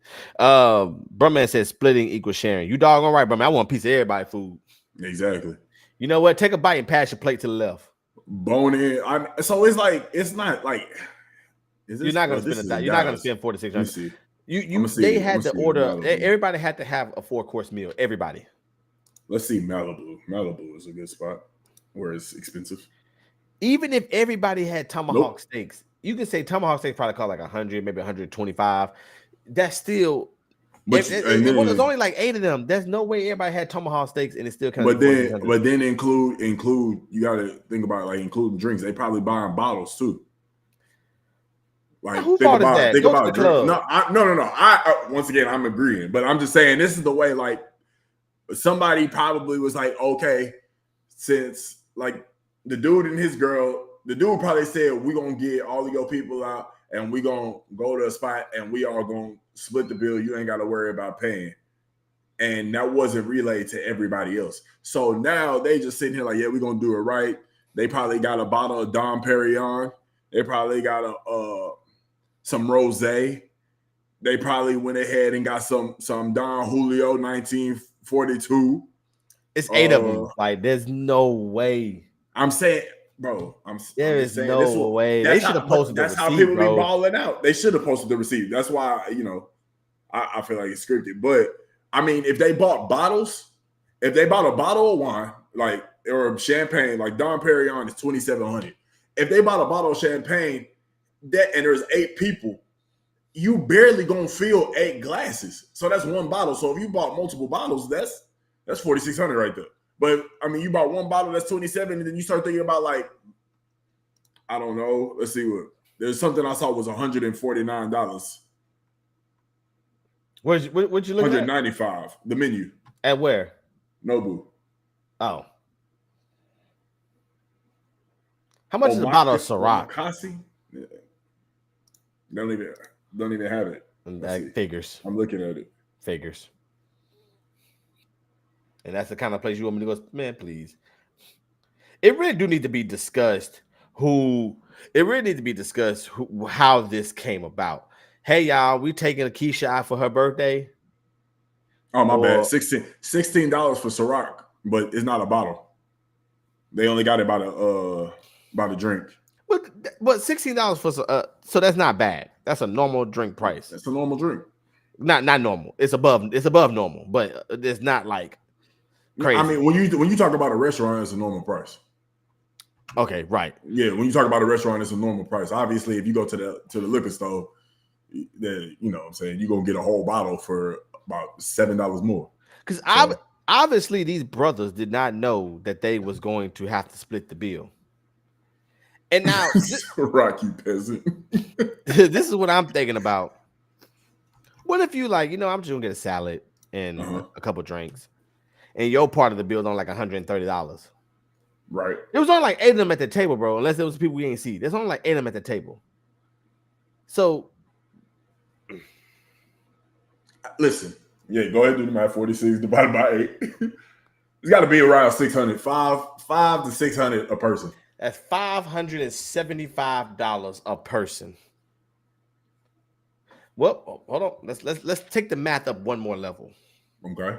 Brumman says splitting equals sharing. You doggone right, Brumman. I want a piece of everybody's food. Exactly. You know what? Take a bite and pass your plate to the left. Bone in. So it's like it's not like you're not gonna spend that. You're not gonna spend $4,600. They had to order. Everybody had to have a 4-course meal. Everybody. Let's see Malibu. Malibu is a good spot where it's expensive. Even if everybody had tomahawk steaks, you can say tomahawk steaks probably cost like 100, maybe 125. That's still. There's only like 8 of them. There's no way everybody had tomahawk steaks and it's still kind of. But then include. You got to think about like including drinks. They probably buying bottles too. Like who bought that? Think about drink. No. I once again I'm agreeing, but I'm just saying this is the way. Like somebody probably was like, okay, since like the dude and his girl, the dude probably said we're gonna get all of your people out and we're gonna go to a spot and we all gonna split the bill. You ain't got to worry about paying. And that wasn't relayed to everybody else. So now they just sitting here like, yeah, we're gonna do it right. They probably got a bottle of Dom Perignon. They probably got some rosé. They probably went ahead and got some Don Julio 1942. It's 8 of them. Like, there's no way. I'm saying, bro. There is no way. They should have posted the receipt. That's how people be balling out. They should have posted the receipt. That's why I feel like it's scripted. But I mean, if they bought bottles, if they bought a bottle of wine, like or champagne, like Dom Perignon is $2,700. If they bought a bottle of champagne, and there's 8 people, you barely gonna fill 8 glasses. So that's one bottle. So if you bought multiple bottles, that's $4,600 right there. But I mean, you bought one bottle, that's $27, and then you start thinking about like, I don't know. Let's see what there's something I saw was $149. What'd you look at? $195. The menu. At where? Nobu. Oh. How much is a bottle of Ciroc? Yeah. Don't even have it. That figures. I'm looking at it. Figures. And that's the kind of place you want me to go. Man, please. It really do need to be discussed how this came about. Hey, y'all, we taking Keisha out for her birthday. Oh, my bad. $16 for Ciroc, but it's not a bottle. They only got it by the drink. But $16 for so that's not bad. That's a normal drink price. That's a normal drink. Not normal. It's above normal, but it's not like crazy. I mean, when you talk about a restaurant, it's a normal price. Okay, right. Yeah, when you talk about a restaurant, it's a normal price. Obviously, if you go to the liquor store, then you know what I'm saying, you're gonna get a whole bottle for about $7 more. Because obviously these brothers did not know that they was going to have to split the bill. And now Rocky peasant. This is what I'm thinking about. What if you I'm just gonna get a salad and a couple drinks, and your part of the bill is on like $130. Right. There was only like 8 of them at the table, bro. Unless there was people we ain't see. There's only like 8 of them at the table. So listen, yeah, go ahead and do the math. 46 divided by 8. It's got to be around 600. 5 to 600 a person. That's $575 a person. Well, hold on. Let's take the math up one more level. Okay.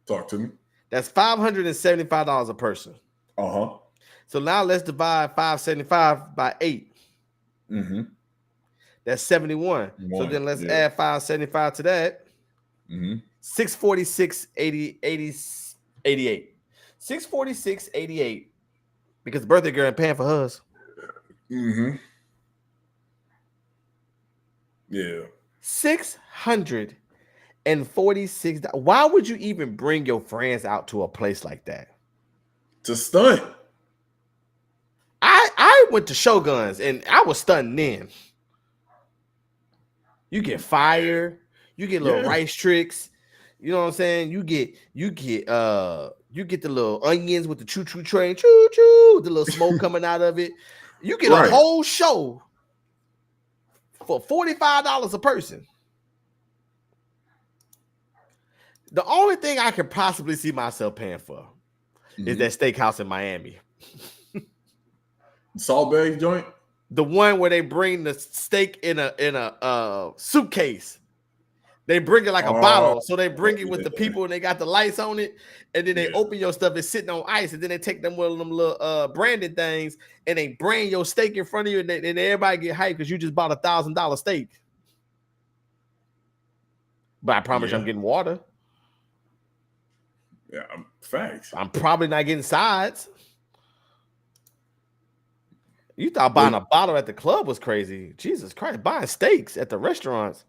Talk to me. That's $575 a person. Uh-huh. So now let's divide 575 by 8. Mm-hmm. That's 71. So then let's add 575 to that. Mm-hmm. 646.88. 646.88. Because the birthday girl ain't paying for hers. Mm-hmm. Yeah. $646. Why would you even bring your friends out to a place like that? To stunt. I went to Shoguns and I was stunting then. You get fire, you get little rice tricks. You know what I'm saying? You get the little onions with the choo-choo train, choo-choo, the little smoke coming out of it. You get a whole show for $45 a person. The only thing I could possibly see myself paying for is that steakhouse in Miami. Salt Bay joint? The one where they bring the steak in a suitcase. They bring it like a bottle. So they bring it with the people and they got the lights on it. And then they open your stuff. It's sitting on ice. And then they take them one of them little branded things and they bring your steak in front of you. And everybody get hyped because you just bought $1,000 steak. But I promise you I'm getting water. Yeah, facts. I'm probably not getting sides. You thought buying a bottle at the club was crazy. Jesus Christ, buying steaks at the restaurants.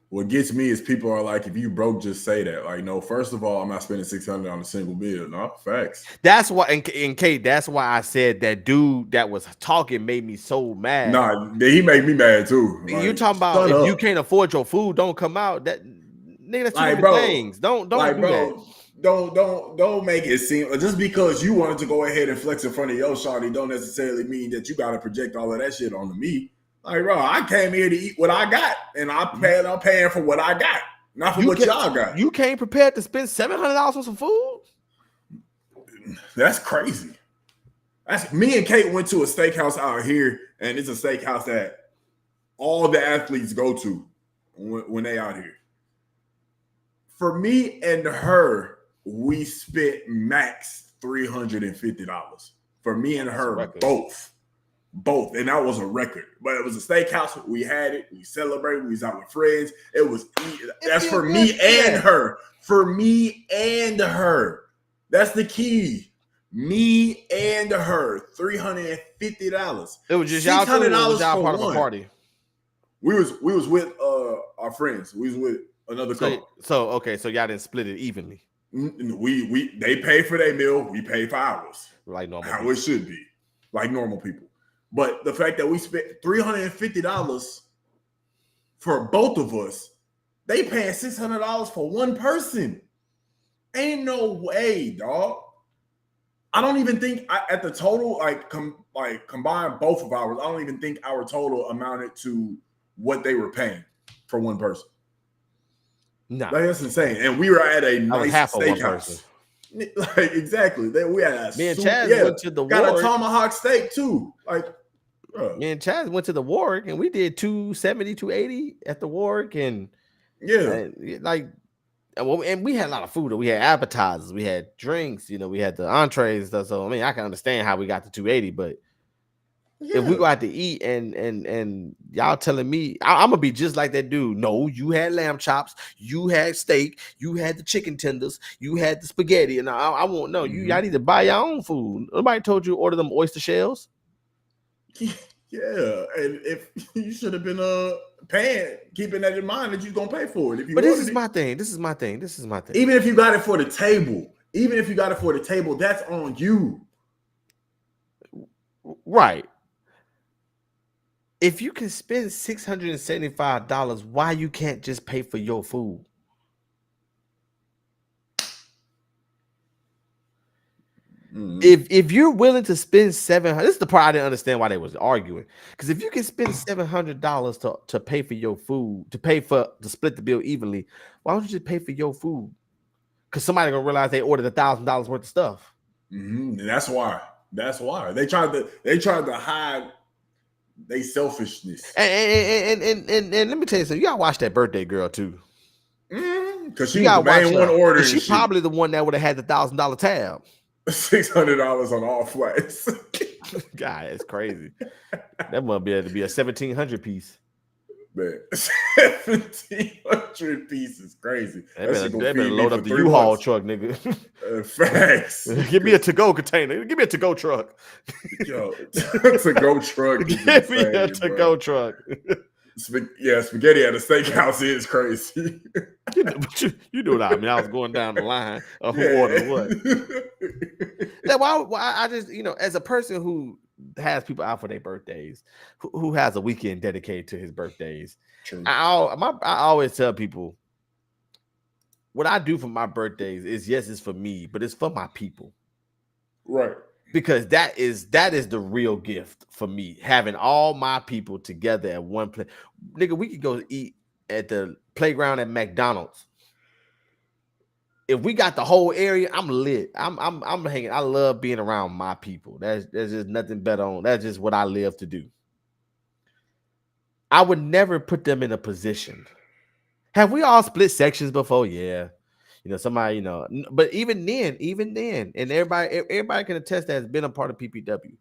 What gets me is people are like, if you broke, just say that. Like, no, first of all, I'm not spending $600 on a single bill. No, facts. That's why, and Kate, that's why I said that dude that was talking made me so mad. Nah, he made me mad too. Like, you talking about if you can't afford your food, don't come out. That nigga, that's two different things. Don't do that. Don't make it seem just because you wanted to go ahead and flex in front of your shawty don't necessarily mean that you got to project all of that shit onto me. Like, bro, I came here to eat what I got, and I'm paying for what I got, not for what y'all got. You came prepared to spend $700 on some food? That's crazy. Me and Kate went to a steakhouse out here, and it's a steakhouse that all the athletes go to when they out here. For me and her, we spent max $350. For me and her, both, and that was a record. But it was a steakhouse. We had it. We celebrated. We was out with friends. That's for me and her. For me and her. That's the key. Me and her. $350. It was just y'all $600 part of a party. We was with our friends. We was with another couple. So y'all didn't split it evenly. They pay for their meal. We pay for ours. Like normal. How it should be. Like normal people. But the fact that we spent $350 for both of us, they paying $600 for one person. Ain't no way, dog. I don't even think at the total, combine both of ours, I don't even think our total amounted to what they were paying for one person. No, that's insane. And we were at a nice steakhouse. Like exactly. We had me and Chaz went to the got a tomahawk steak too. Like me and Chaz went to the Warwick and we did $270, $280 at the Warwick, and and we had a lot of food. We had appetizers, we had drinks, we had the entrees and stuff. So I mean, I can understand how we got to $280, but if we go out to eat and y'all telling me I'm gonna be just like that dude. No, you had lamb chops, you had steak, you had the chicken tenders, you had the spaghetti, and I won't know. Y'all need to buy your own food. Nobody told you to order them oyster shells. Yeah, and if you should have been paying, keeping that in mind that you're gonna pay for it. But this is my thing. Even if you got it for the table, that's on you. Right. If you can spend $675, why you can't just pay for your food? If you're willing to spend $700, this is the part I didn't understand why they was arguing. Because if you can spend $700 to pay for your food, to split the bill evenly, why don't you just pay for your food? Because somebody gonna realize they ordered $1,000 worth of stuff. And that's why they tried to hide their selfishness. And let me tell you something. You gotta watch that birthday girl too. Because she was the main one ordering. She's probably the one that would have had the $1,000 tab. $600 on all flights. God, it's crazy. That must be able to be a 1,700 piece. Man, 1,700 piece is crazy. They better load up the U-Haul truck, nigga. Facts. Give me a to-go container. Give me a to-go truck. Yo, to-go truck. Give me a to-go truck. Spaghetti at a steakhouse is crazy. You know what I mean. I was going down the line of who ordered what. Why I just, as a person who has people out for their birthdays, who has a weekend dedicated to his birthdays, I always tell people what I do for my birthdays is, yes, it's for me, but it's for my people. Right. because that is the real gift for me. Having all my people together at one place. Nigga, we could go eat at the playground at McDonald's. If we got the whole area, I'm lit. I'm hanging. I love being around my people. There's just nothing better on. That's just what I live to do. I would never put them in a position. Have we all split sections before? Yeah. Somebody, but even then, and everybody can attest that has been a part of PPW.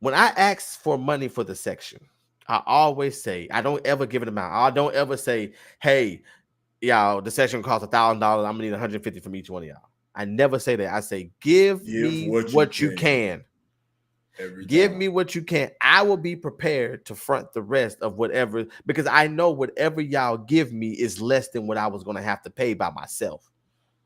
When I ask for money for the section, I always say, I don't ever give it amount. I don't ever say, hey, y'all, the section costs $1,000. I'm gonna need 150 from each one of y'all. I never say that. I say, give me what you can. Give me what you can. I will be prepared to front the rest of whatever, because I know whatever y'all give me is less than what I was going to have to pay by myself.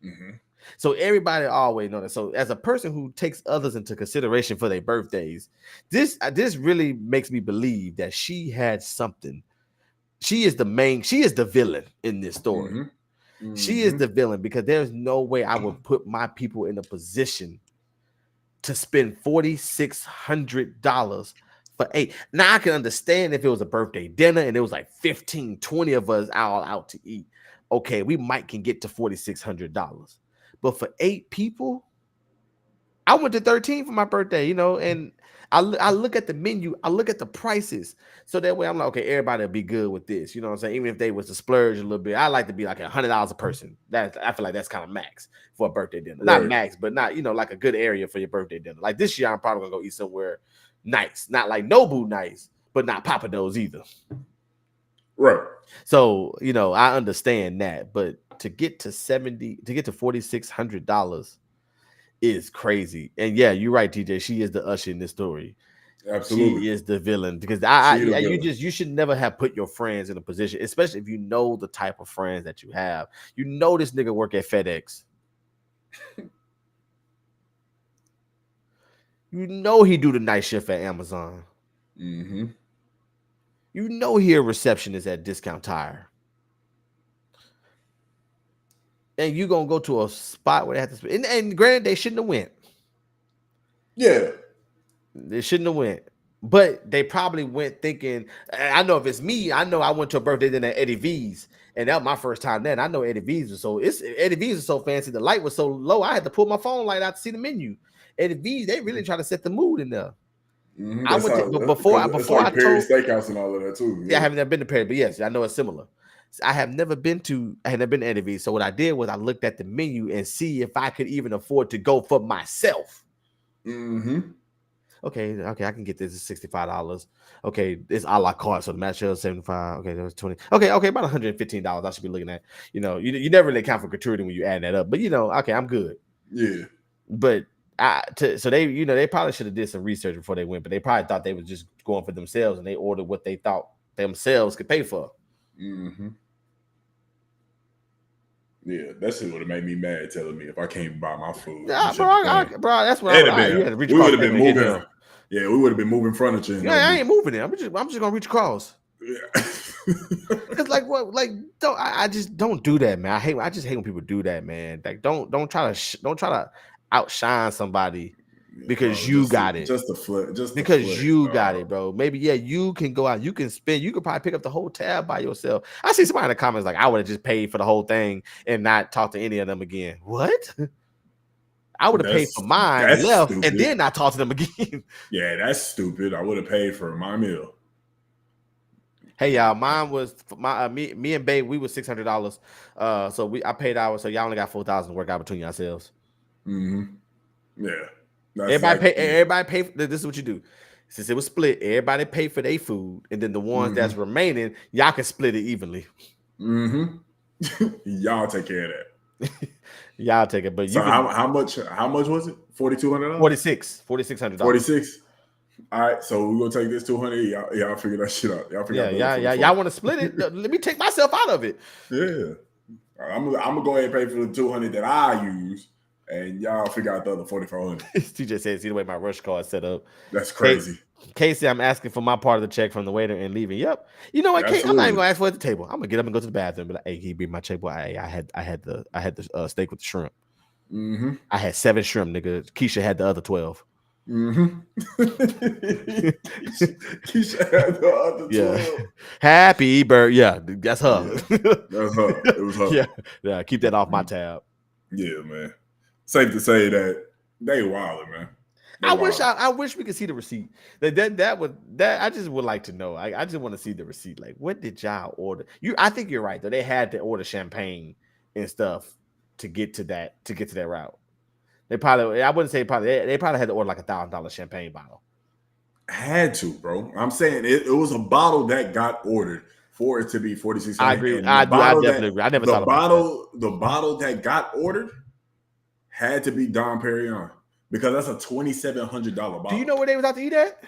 Mm-hmm. So everybody always know that. So as a person who takes others into consideration for their birthdays, this really makes me believe that she had something. She is the villain in this story. Mm-hmm. Mm-hmm. She is the villain, because there's no way I would put my people in a position to spend $4,600 for 8. Now I can understand if it was a birthday dinner and it was like 15, 20 of us all out to eat. Okay, we can get to $4,600. But for 8 people, I went to 13 for my birthday, and I look at the menu, I look at the prices. So that way I'm like, okay, everybody will be good with this. You know what I'm saying? Even if they was to splurge a little bit, I like to be like $100 a person. I feel like that's kind of max for a birthday dinner. Not max, but not, like a good area for your birthday dinner. Like this year, I'm probably gonna go eat somewhere nice. Not like Nobu nice, but not Papa Do's either. Right. So, I understand that, but to get to $4,600 is crazy. And yeah, you're right, TJ. She is the usher in this story. Absolutely. She is the villain, because you should never have put your friends in a position, especially if you know the type of friends that you have. This nigga work at FedEx. He do the night shift at Amazon. Mm-hmm. He a receptionist at Discount Tire. And you gonna go to a spot where they have to spend. And granted, they shouldn't have went. Yeah. They shouldn't have went. But they probably went thinking, I know if it's me, I know I went to a birthday dinner at Eddie V's, and that was my first time there. And I know Eddie V's was so fancy. The light was so low, I had to pull my phone light out to see the menu. Eddie V's, they really try to set the mood in there. Mm-hmm. I went to, before I Perry Steakhouse and all of that too. Yeah, I haven't been to Perry, but yes, I know it's similar. I had never been to Eddie V's. So what I did was I looked at the menu and see if I could even afford to go for myself. Mm-hmm. Okay, I can get this at $65. Okay, it's a la carte, so the match is $75. Okay, that was $20. Okay, about $115 I should be looking at. You never really account for gratuity when you add that up, but okay, I'm good. Yeah. But so they, they probably should have did some research before they went, but they probably thought they was just going for themselves, and they ordered what they thought themselves could pay for. Mm-hmm. Yeah, that shit would have made me mad telling me if I can't buy my food. Nah, bro, that's what we would have been moving. Yeah, we would have been moving furniture. I ain't moving it. I'm just gonna reach across. Yeah. Cause I just don't do that, man. I just hate when people do that, man. Like don't try to outshine somebody because you got it. Just a flip. Got it, bro. Maybe you can go out, you can spend, you could probably pick up the whole tab by yourself. I see somebody in the comments like, I would have just paid for the whole thing and not talk to any of them again. What? I would have paid for mine, left, stupid. And then not talk to them again. Yeah, that's stupid. I would have paid for my meal. Hey y'all, mine was me and Babe. We was $600. So I paid ours. So y'all only got $4,000 to work out between yourselves. Mm-hmm. Yeah. Everybody pay. This is what you do. Since it was split, everybody pay for their food, and then the ones that's remaining, y'all can split it evenly. Mm-hmm. Y'all take care of that. Y'all take it, but so how much was it? $4,200? $4,600. 46. All right, so we're gonna take this 200. Y'all figure that shit out. Y'all want to split it? Let me take myself out of it. Yeah, I'm gonna go ahead and pay for the 200 that I use, and y'all figure out the other 4,400. TJ says, see the way my rush card is set up. That's crazy. Casey, I'm asking for my part of the check from the waiter and leaving. Yep. You know what, Casey? I'm not even gonna ask for it at the table. I'm gonna get up and go to the bathroom. But like, hey, can you bring my check? Boy, I had the steak with the shrimp. Mm-hmm. I had 7 shrimp, nigga. Keisha had the other 12. Mm-hmm. Keisha had the other 12. Yeah. Happy birthday. Yeah, that's her. Yeah, that's her. It was her. Yeah. Keep that off my tab. Yeah, man. Safe to say that they wildin', man. I wish we could see the receipt. That I just would like to know. I just want to see the receipt. Like, what did y'all order? I think you're right though. They had to order champagne and stuff to get to that route. They probably, I wouldn't say probably, they probably had to order like $1,000 champagne bottle. Had to, bro. I'm saying it was a bottle that got ordered for it to be 4,600. I agree. I definitely agree. I never thought about that. The bottle that got ordered had to be Dom Perignon because that's a $2,700 bottle. Do you know where they was out to eat at?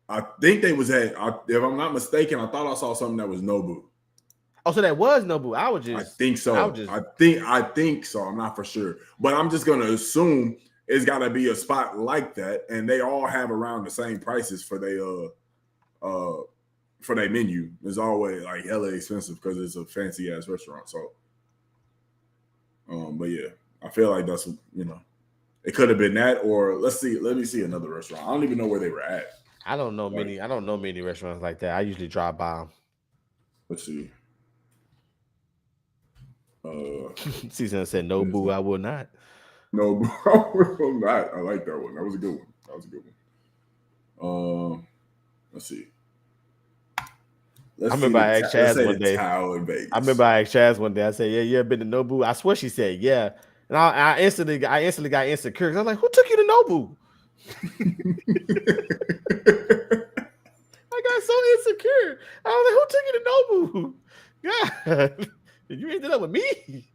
I think they was at, if I'm not mistaken, I thought I saw something that was Nobu. Oh, so that was Nobu. I think so. I think so. I'm not for sure, but I'm just gonna assume it's got to be a spot like that, and they all have around the same prices for their menu. It's always like hella expensive because it's a fancy ass restaurant. So, but yeah, I feel like that's, it could have been that, or let me see another restaurant. I don't even know where they were at. I don't know many restaurants like that. I usually drive by them. Let's see. Season said no boo, I will not. No boo, I will not. I like that one. That was a good one. Let's see. I remember I asked Chaz one day. I said, "Yeah, you ever been to Nobu?" I swear she said, "Yeah." And I instantly got insecure. I was like, "Who took you to Nobu?" I got so insecure. I was like, "Who took you to Nobu?" God, you ended up with me.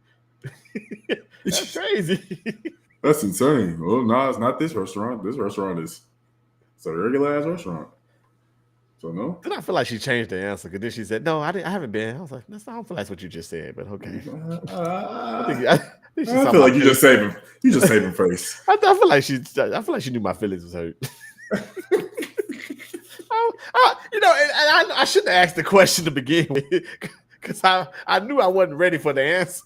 That's crazy. That's insane. Well, no, it's not this restaurant. This restaurant is a regular ass restaurant. So no. Then I feel like she changed the answer because then she said, "No, I haven't been." I was like, I don't feel like that's what you just said, but okay. I feel like you just saving face. I feel like she knew my feelings was hurt. I shouldn't have asked the question to begin with because I knew I wasn't ready for the answer.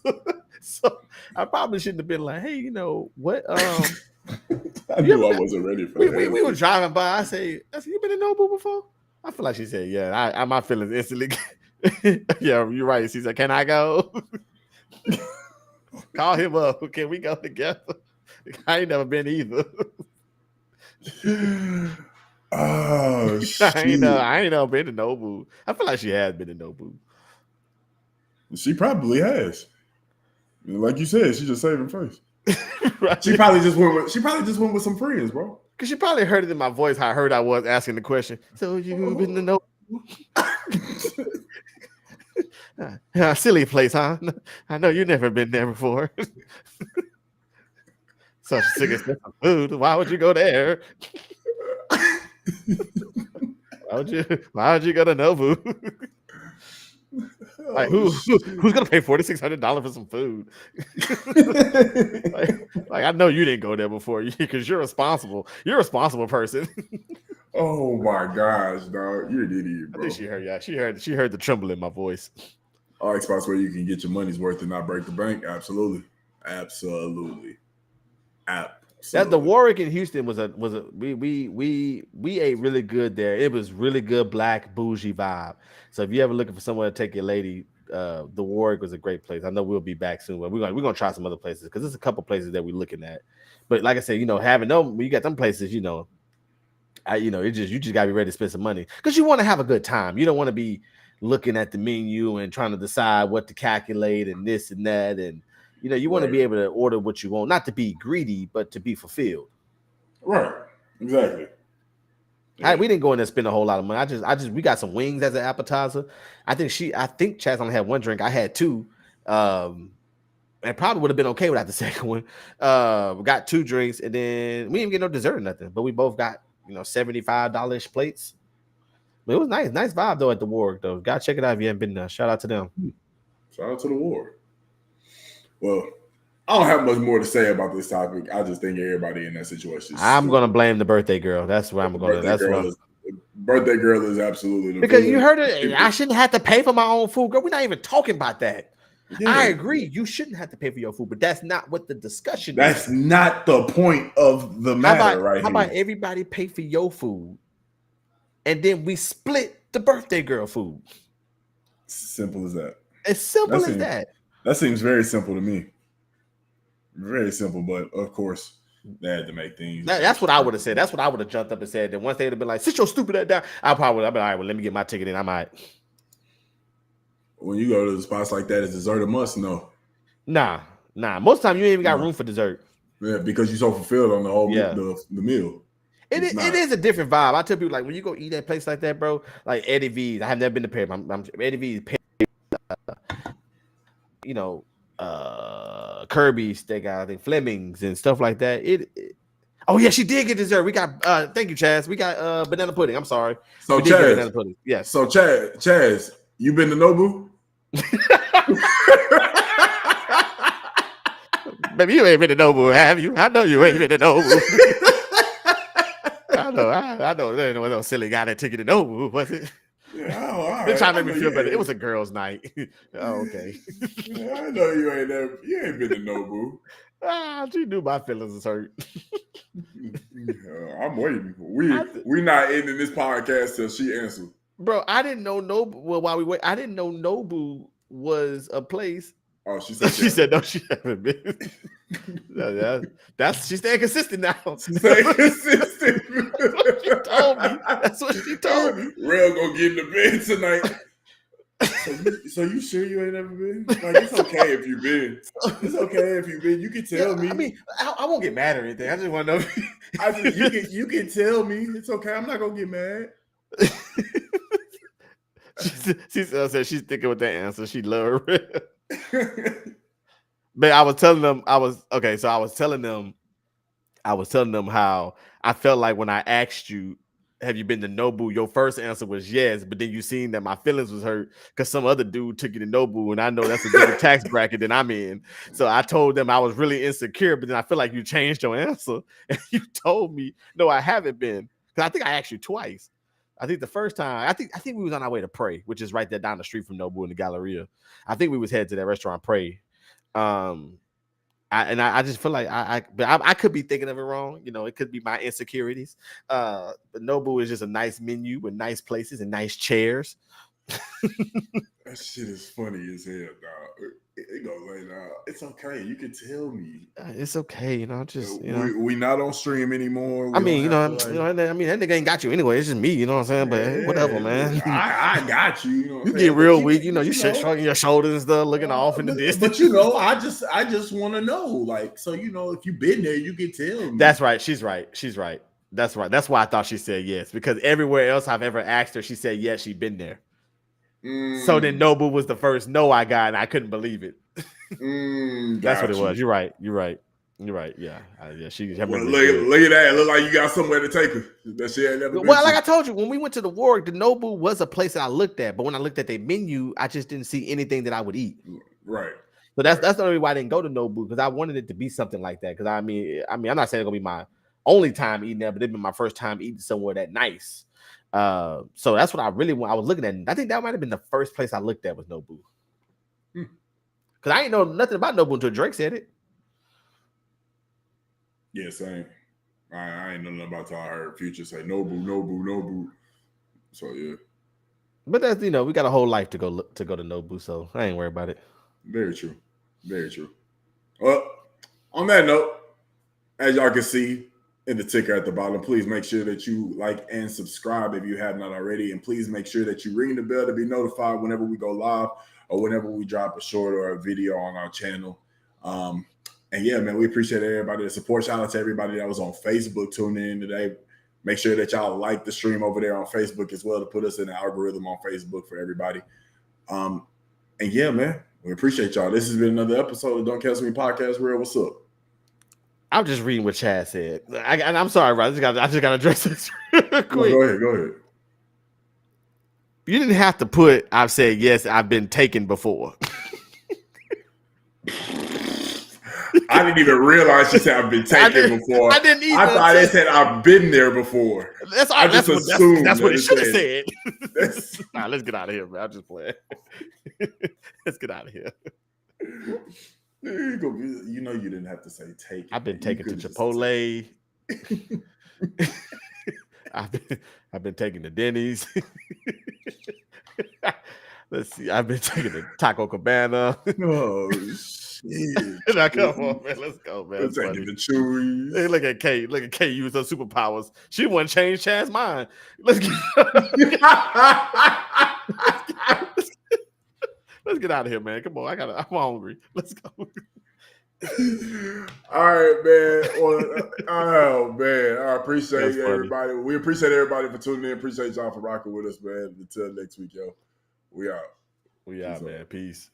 So I probably shouldn't have been like, "Hey, what?" I knew I wasn't ready for that. We were driving by. I said, "You been in Nobu before?" I feel like she said, "Yeah." My feelings instantly. Yeah, you're right. She said, "Can I go?" Call him up. Can we go together? I ain't never been either. Oh shit! I ain't never been to Nobu. I feel like she has been to Nobu. She probably has. Like you said, she just saving face. Right. She probably just went with some friends, bro. Because she probably heard it in my voice how I heard I was asking the question. So you been to Nobu? Silly place, huh? I know you've never been there before. Such sick expensive food. Why would you go there? Why would you go to Nobu? Like who's gonna pay $4,600 for some food? like I know you didn't go there before because you're responsible. You're a responsible person. Oh my gosh, dog, you're an idiot, bro. I think she heard. Yeah, she heard the tremble in my voice. All spots where you can get your money's worth and not break the bank. Absolutely. That the Warwick in Houston was we ate really good there. It was really good black bougie vibe. So if you're ever looking for somewhere to take your lady, the Warwick was a great place. I know we'll be back soon, but we're gonna try some other places because there's a couple places that we're looking at. But like I said, having them, you got them places, you just gotta be ready to spend some money because you want to have a good time. You don't want to be looking at the menu and trying to decide what to calculate and this and that and. You want to be able to order what you want, not to be greedy, but to be fulfilled. Right. Exactly. Yeah. We didn't go in there and spend a whole lot of money. We got some wings as an appetizer. I think Chaz only had one drink. I had two. And probably would have been okay without the second one. We got 2 drinks and then we didn't get no dessert or nothing, but we both got, $75 plates. But it was nice. Nice vibe though at the Warwick though. Gotta check it out if you haven't been there. Shout out to them. Shout out to the Warwick. Well, I don't have much more to say about this topic. I just think everybody in that situation. I'm gonna blame the birthday girl. That's where I'm gonna. Birthday girl is absolutely because you heard it. I shouldn't have to pay for my own food, girl. We're not even talking about that. Yeah. I agree. You shouldn't have to pay for your food, but that's not what the discussion That's is. not the point of the matter, How about everybody pay for your food, and then we split the birthday girl food? Simple as that. As simple as that. That seems very simple to me. Very simple, but of course they had to make things. That's what I would have said. That's what I would have jumped up and said. Then once they would have been like, "Sit your stupid ass down," I'd be all right. Well, let me get my ticket, and I might. When you go to the spots like that, is dessert a must? No. Nah. Most of the time, you ain't even got room for dessert. Yeah, because you're so fulfilled on the whole the meal. It is a different vibe. I tell people, like, when you go eat at a place like that, bro, like Eddie V's. I have never been to Perry. I'm Eddie V's, Kirby's Steakhouse, I think Fleming's and stuff like that. Oh yeah, she did get dessert. We got thank you, Chaz. We got banana pudding. I'm sorry. So we did get banana pudding. Yes. So Chaz, you been to Nobu? Baby, you ain't been to Nobu, have you? I know you ain't been to Nobu. I know. There was no silly guy that took you to Nobu, was it? Yeah, all right. They're trying to make me feel better. It was a girls' night. Oh, okay. Yeah, I know you ain't been to Nobu. She knew my feelings was hurt. I'm waiting. We not ending this podcast till she answers. Bro, I didn't know Nobu. Well, while we wait, I didn't know Nobu was a place. Oh, she said she said no, she haven't been. That's she's staying consistent now. She's staying consistent. That's what she told me. That's what she told me. Real gonna get in the bed tonight. So you sure you ain't never been? Like, it's okay if you've been. It's okay if you've been. You can tell me. I mean, I won't get mad or anything. I just want to know. You can tell me. It's okay. I'm not gonna get mad. She said she's sticking with that answer. She loved it. But I was telling them how I felt like when I asked you, have you been to Nobu? Your first answer was yes, but then you seen that my feelings was hurt because some other dude took you to Nobu, and I know that's a different tax bracket than I'm in. So I told them I was really insecure, but then I feel like you changed your answer and you told me, no, I haven't been. Because I think I asked you twice. I think the first time, I think we was on our way to Pray, which is right there down the street from Nobu in the Galleria. I think we was headed to that restaurant, Pray. I just feel like I could be thinking of it wrong. You know, it could be my insecurities. But Nobu is just a nice menu with nice places and nice chairs. That shit is funny as hell, dog. It goes like, it's okay. You can tell me. It's okay, you know. We not on stream anymore. I mean, that nigga ain't got you anyway. It's just me, you know what I'm saying? But whatever, man. I got you. You know, you get real weak. You know, you shrugging your shoulders and stuff, looking off in the distance. But you know, I just want to know, like, so you know, if you've been there, you can tell me. That's right. She's right. That's right. That's why I thought she said yes, because everywhere else I've ever asked her, she said yes, she'd been there. So then Nobu was the first no I got, and I couldn't believe it. That's what it was. You're right. Yeah. She. Well, look at that. Look like you got somewhere to take her. That she ain't never been like I told you, when we went to the Warwick, the Nobu was a place that I looked at, but when I looked at their menu, I just didn't see anything that I would eat. Right. So that's the only why I didn't go to Nobu, because I wanted it to be something like that. Because I mean, I'm not saying it's gonna be my only time eating there, but it'd been my first time eating somewhere that nice. So that's what I really want. I was looking at. I think that might have been the first place I looked at was Nobu. Because I ain't know nothing about Nobu until Drake said it. Yeah, same. I ain't know nothing about till I heard Future say Nobu. So yeah. But that's, we got a whole life to go to Nobu, so I ain't worried about it. Very true. Well, on that note, as y'all can see in the ticker at the bottom, please make sure that you like and subscribe if you have not already, and please make sure that you ring the bell to be notified whenever we go live or whenever we drop a short or a video on our channel. And yeah, man, we appreciate everybody that support. Shout out to everybody that was on Facebook tuning in today. Make sure that y'all like the stream over there on Facebook as well to put us in the algorithm on Facebook for everybody. And yeah, man, we appreciate y'all. This has been another episode of Don't Cancel Me Podcast. Real, what's up? I'm just reading what Chad said. I'm sorry, bro. I just got to address this real quick. Go ahead. You didn't have to put, I've said yes, I've been taken before. I didn't even realize she said I've been taken before. I didn't either. I thought they said I've been there before. That's what it should have said. Nah, let's get out of here, man. I'm just playing. Let's get out of here. You know, you didn't have to say take it. I've been You taken to could've just Chipotle. I've been taking to Denny's. Let's see. I've been taking to Taco Cabana. Oh shit! Now, come on, man. Let's go, man. That's taking funny. the Chewies. Hey, look at Kay. Look at Kay use her superpowers. She wouldn't change Chad's mind. Let's get let's get out of here, man. Come on. I'm hungry. Let's go. All right, man. Well, oh man, I appreciate everybody. We appreciate everybody for tuning in. Appreciate y'all for rocking with us, man. Until next week, yo. We out. We out, man. Peace.